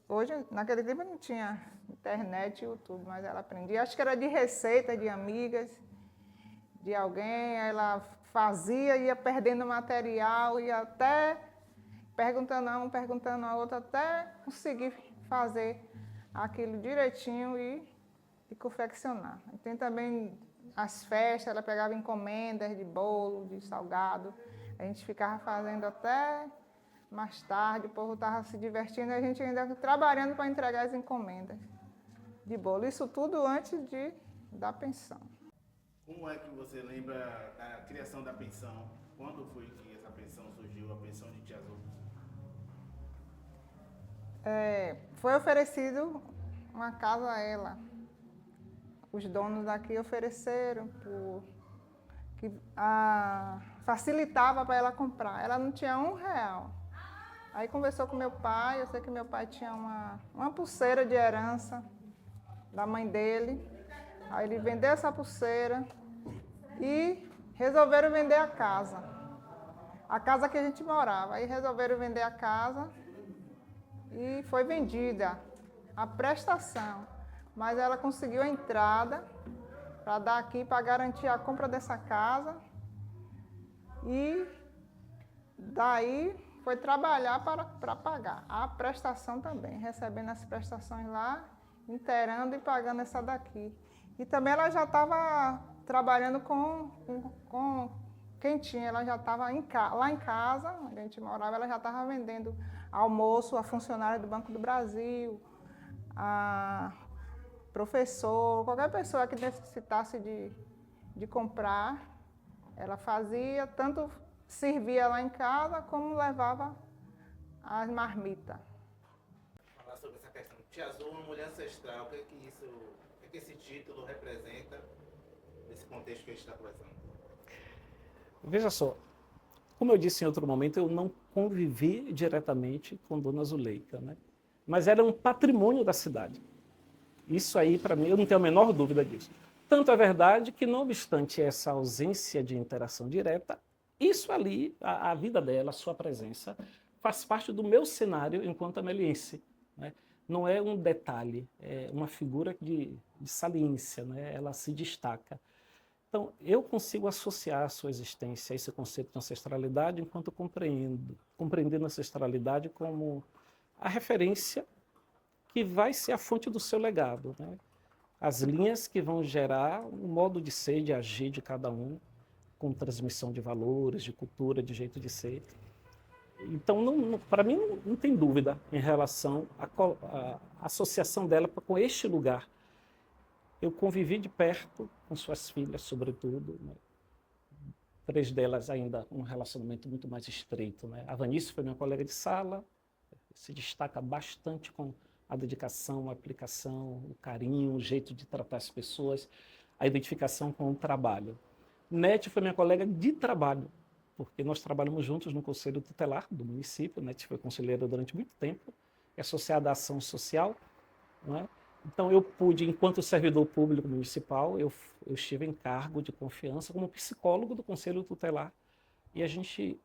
[SPEAKER 15] Hoje, naquele tempo não tinha internet e YouTube, mas ela aprendia. Acho que era de receita, de amigas, de alguém. Ela fazia, ia perdendo material, ia até perguntando a um, perguntando a outro, até conseguir fazer aquilo direitinho e confeccionar. E tem também as festas, ela pegava encomendas de bolo, de salgado. A gente ficava fazendo até mais tarde, o povo estava se divertindo e a gente ainda trabalhando para entregar as encomendas de bolo. Isso tudo antes da pensão.
[SPEAKER 12] Como é que você lembra da criação da pensão? Quando foi que essa pensão surgiu, a pensão de Tia Azul?
[SPEAKER 15] Foi oferecido uma casa a ela. Os donos daqui ofereceram, que facilitava para ela comprar. Ela não tinha R$1. Aí conversou com meu pai, eu sei que meu pai tinha uma pulseira de herança da mãe dele. Aí ele vendeu essa pulseira e resolveram vender a casa. a casa que a gente morava. Aí resolveram vender a casa e foi vendida a prestação. Mas ela conseguiu a entrada para dar aqui, para garantir a compra dessa casa. E daí foi trabalhar para pagar a prestação também, recebendo as prestações lá, inteirando e pagando essa daqui. E também ela já estava trabalhando com quem tinha, ela já estava lá em casa, onde a gente morava, ela já estava vendendo almoço a funcionária do Banco do Brasil, a professor, qualquer pessoa que necessitasse de comprar, ela fazia, tanto servia lá em casa, como levava as marmitas.
[SPEAKER 12] Falar sobre essa questão. Tia Azul, uma mulher ancestral, o que esse título representa nesse contexto que a gente está conversando?
[SPEAKER 17] Veja só, como eu disse em outro momento, eu não convivi diretamente com Dona Zuleika, né? Mas era um patrimônio da cidade. Isso aí, para mim, eu não tenho a menor dúvida disso. Tanto é verdade que, não obstante essa ausência de interação direta, isso ali, a vida dela, a sua presença, faz parte do meu cenário enquanto ameliense, né? Não é um detalhe, é uma figura de saliência, né? Ela se destaca. Então, eu consigo associar a sua existência a esse conceito de ancestralidade enquanto compreendendo a ancestralidade como a referência que vai ser a fonte do seu legado, né? As linhas que vão gerar o modo de ser, de agir de cada um, com transmissão de valores, de cultura, de jeito de ser. Então, para mim, não tem dúvida em relação à associação dela com este lugar. Eu convivi de perto com suas filhas, sobretudo, né? 3 delas ainda um relacionamento muito mais estreito, né? A Vanice foi minha colega de sala, se destaca bastante com a dedicação, a aplicação, o carinho, o jeito de tratar as pessoas, a identificação com o trabalho. Nete foi minha colega de trabalho, porque nós trabalhamos juntos no Conselho Tutelar do município. Nete foi conselheira durante muito tempo, é associada à ação social, né? Então, eu pude, enquanto servidor público municipal, eu estive em cargo de confiança como psicólogo do Conselho Tutelar, e a gente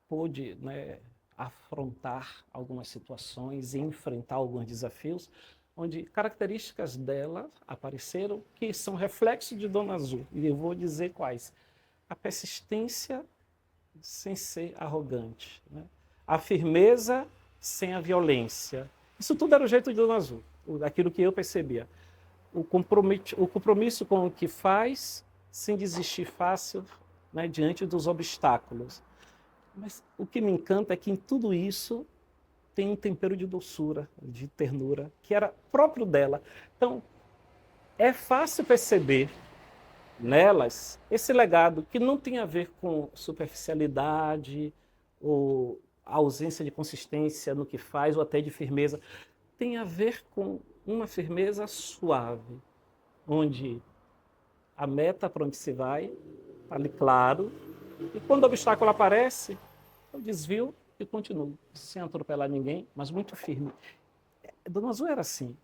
[SPEAKER 17] pôde, né, afrontar algumas situações e enfrentar alguns desafios, onde características dela apareceram que são reflexo de Dona Azul, e eu vou dizer quais. A persistência sem ser arrogante, né? A firmeza sem a violência. Isso tudo era o jeito de Dona Azul, aquilo que eu percebia. O compromisso com o que faz, sem desistir fácil, né, diante dos obstáculos. Mas o que me encanta é que em tudo isso tem um tempero de doçura, de ternura, que era próprio dela. Então, é fácil perceber nelas esse legado que não tem a ver com superficialidade ou a ausência de consistência no que faz ou até de firmeza. Tem a ver com uma firmeza suave, onde a meta para onde se vai está ali claro, e quando o obstáculo aparece, eu desvio e continuo, sem atropelar ninguém, mas muito firme. Dona Azul era assim.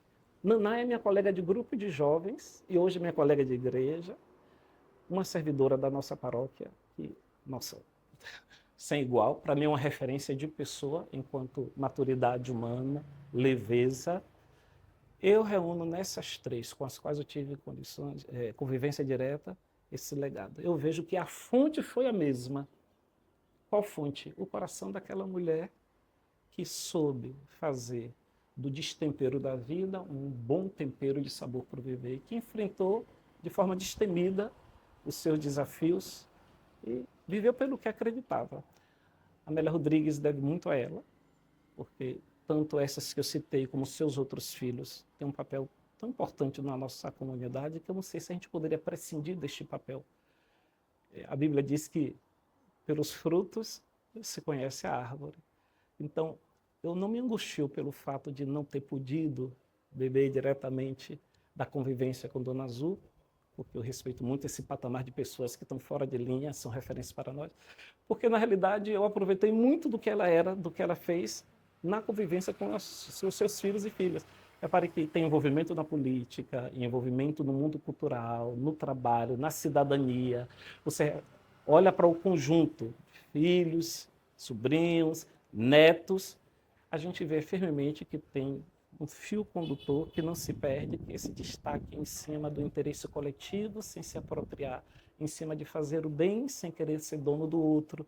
[SPEAKER 17] Naná é minha colega de grupo de jovens e hoje minha colega de igreja, uma servidora da nossa paróquia, que, nossa, sem igual, para mim é uma referência de pessoa enquanto maturidade humana, leveza. Eu reúno nessas 3, com as quais eu tive convivência direta, esse legado. Eu vejo que a fonte foi a mesma. Qual fonte? O coração daquela mulher que soube fazer do destempero da vida um bom tempero de sabor para o viver, que enfrentou de forma destemida os seus desafios e viveu pelo que acreditava. Amélia Rodrigues deve muito a ela, porque tanto essas que eu citei como seus outros filhos têm um papel tão importante na nossa comunidade que eu não sei se a gente poderia prescindir deste papel. A Bíblia diz que pelos frutos se conhece a árvore. Então, eu não me angustio pelo fato de não ter podido beber diretamente da convivência com Dona Azul, porque eu respeito muito esse patamar de pessoas que estão fora de linha, são referências para nós, porque na realidade eu aproveitei muito do que ela era, do que ela fez na convivência com os seus filhos e filhas. Repare que tem envolvimento na política, envolvimento no mundo cultural, no trabalho, na cidadania. Você olha para o conjunto filhos, sobrinhos, netos, a gente vê firmemente que tem um fio condutor que não se perde, que esse destaque em cima do interesse coletivo, sem se apropriar, em cima de fazer o bem sem querer ser dono do outro,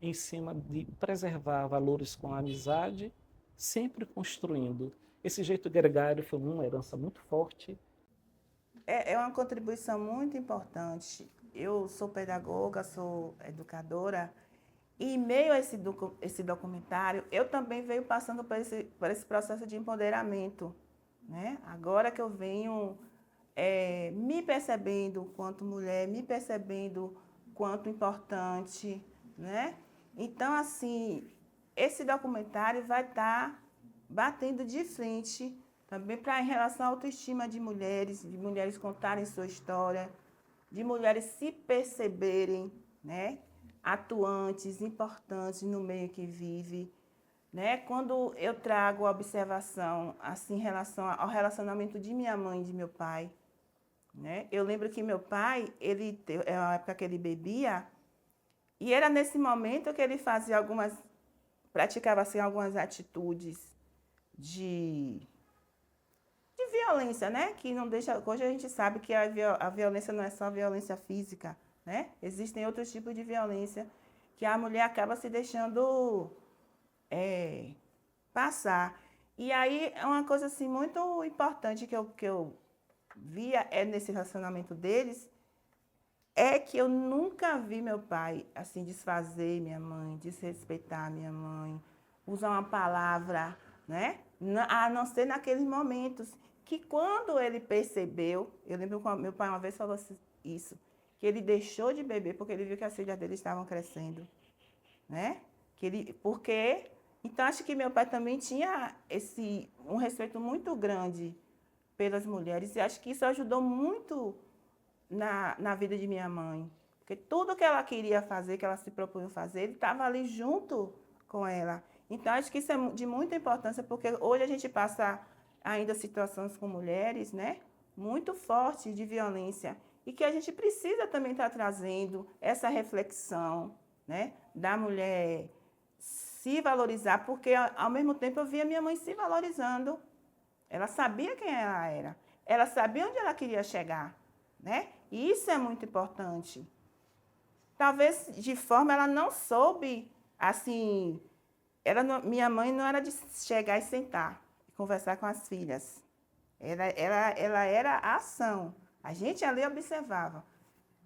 [SPEAKER 17] em cima de preservar valores com a amizade, sempre construindo. Esse jeito gregário foi uma herança muito forte.
[SPEAKER 18] É uma contribuição muito importante. Eu sou pedagoga, sou educadora, e em meio a esse documentário, eu também venho passando por esse processo de empoderamento, né? Agora que eu venho me percebendo quanto mulher, me percebendo quanto importante, né? Então, assim, esse documentário vai estar batendo de frente também em relação à autoestima de mulheres contarem sua história, de mulheres se perceberem, né? Atuantes, importantes no meio que vive, né? Quando eu trago a observação assim, em relação ao relacionamento de minha mãe e de meu pai, né? Eu lembro que meu pai, é uma época que ele bebia, e era nesse momento que ele praticava assim, algumas atitudes de violência, né? Que não deixa. Hoje a gente sabe que a violência não é só violência física, né? Existem outros tipos de violência que a mulher acaba se deixando passar. E aí é uma coisa assim, muito importante que eu via nesse relacionamento deles, é que eu nunca vi meu pai assim desfazer minha mãe, desrespeitar minha mãe, usar uma palavra, né? A não ser naqueles momentos que quando ele percebeu, eu lembro que meu pai uma vez falou isso, que ele deixou de beber porque ele viu que as filhas dele estavam crescendo, né? Então acho que meu pai também tinha um respeito muito grande pelas mulheres, e acho que isso ajudou muito na vida de minha mãe. Porque tudo que ela queria fazer, que ela se propunha fazer, ele estava ali junto com ela. Então, acho que isso é de muita importância, porque hoje a gente passa ainda situações com mulheres, né, muito fortes de violência, e que a gente precisa também estar trazendo essa reflexão, né, da mulher se valorizar, porque ao mesmo tempo eu via minha mãe se valorizando. Ela sabia quem ela era, ela sabia onde ela queria chegar, né? E isso é muito importante. Talvez de forma ela não soube, assim, minha mãe não era de chegar e sentar e conversar com as filhas. Ela era a ação. A gente ali observava.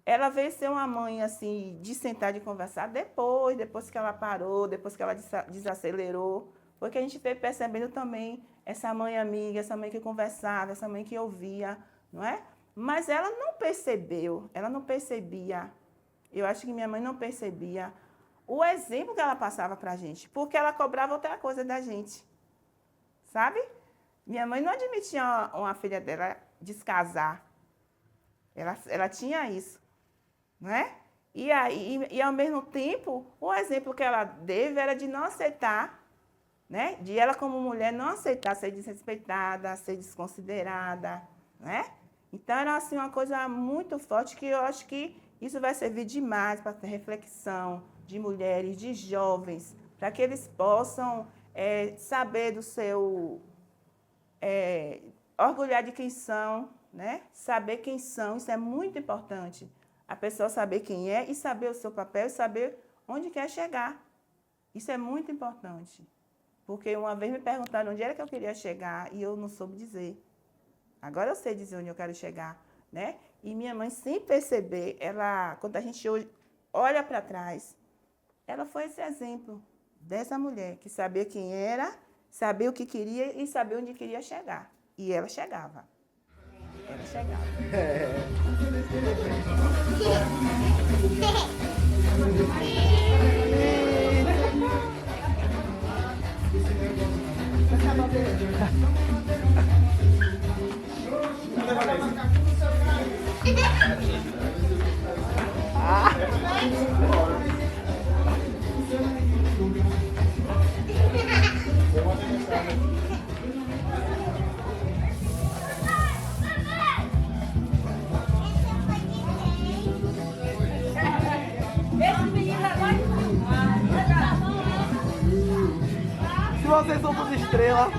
[SPEAKER 18] Ela veio ser uma mãe, assim, de sentar, de conversar depois que ela parou, depois que ela desacelerou. Porque a gente veio percebendo também essa mãe amiga, essa mãe que conversava, essa mãe que ouvia, não é? Mas ela não percebeu, ela não percebia. Eu acho que minha mãe não percebia o exemplo que ela passava para a gente, porque ela cobrava outra coisa da gente, sabe? Minha mãe não admitia uma filha dela descasar. Ela tinha isso, não é? E ao mesmo tempo, o exemplo que ela teve era de não aceitar, né? De ela como mulher não aceitar ser desrespeitada, ser desconsiderada, né? Então era assim uma coisa muito forte que eu acho que isso vai servir demais para ter reflexão de mulheres, de jovens, para que eles possam saber do seu orgulhar de quem são, né? Saber quem são, isso é muito importante. A pessoa saber quem é e saber o seu papel e saber onde quer chegar. Isso é muito importante. Porque uma vez me perguntaram onde era que eu queria chegar e eu não soube dizer. Agora eu sei dizer onde eu quero chegar, né? E minha mãe, sem perceber, quando a gente hoje olha para trás, ela foi esse exemplo dessa mulher que sabia quem era, sabia o que queria e sabia onde queria chegar. E ela chegava. Ela chegava.
[SPEAKER 21] Esse menino é mais
[SPEAKER 12] Campos Estrela.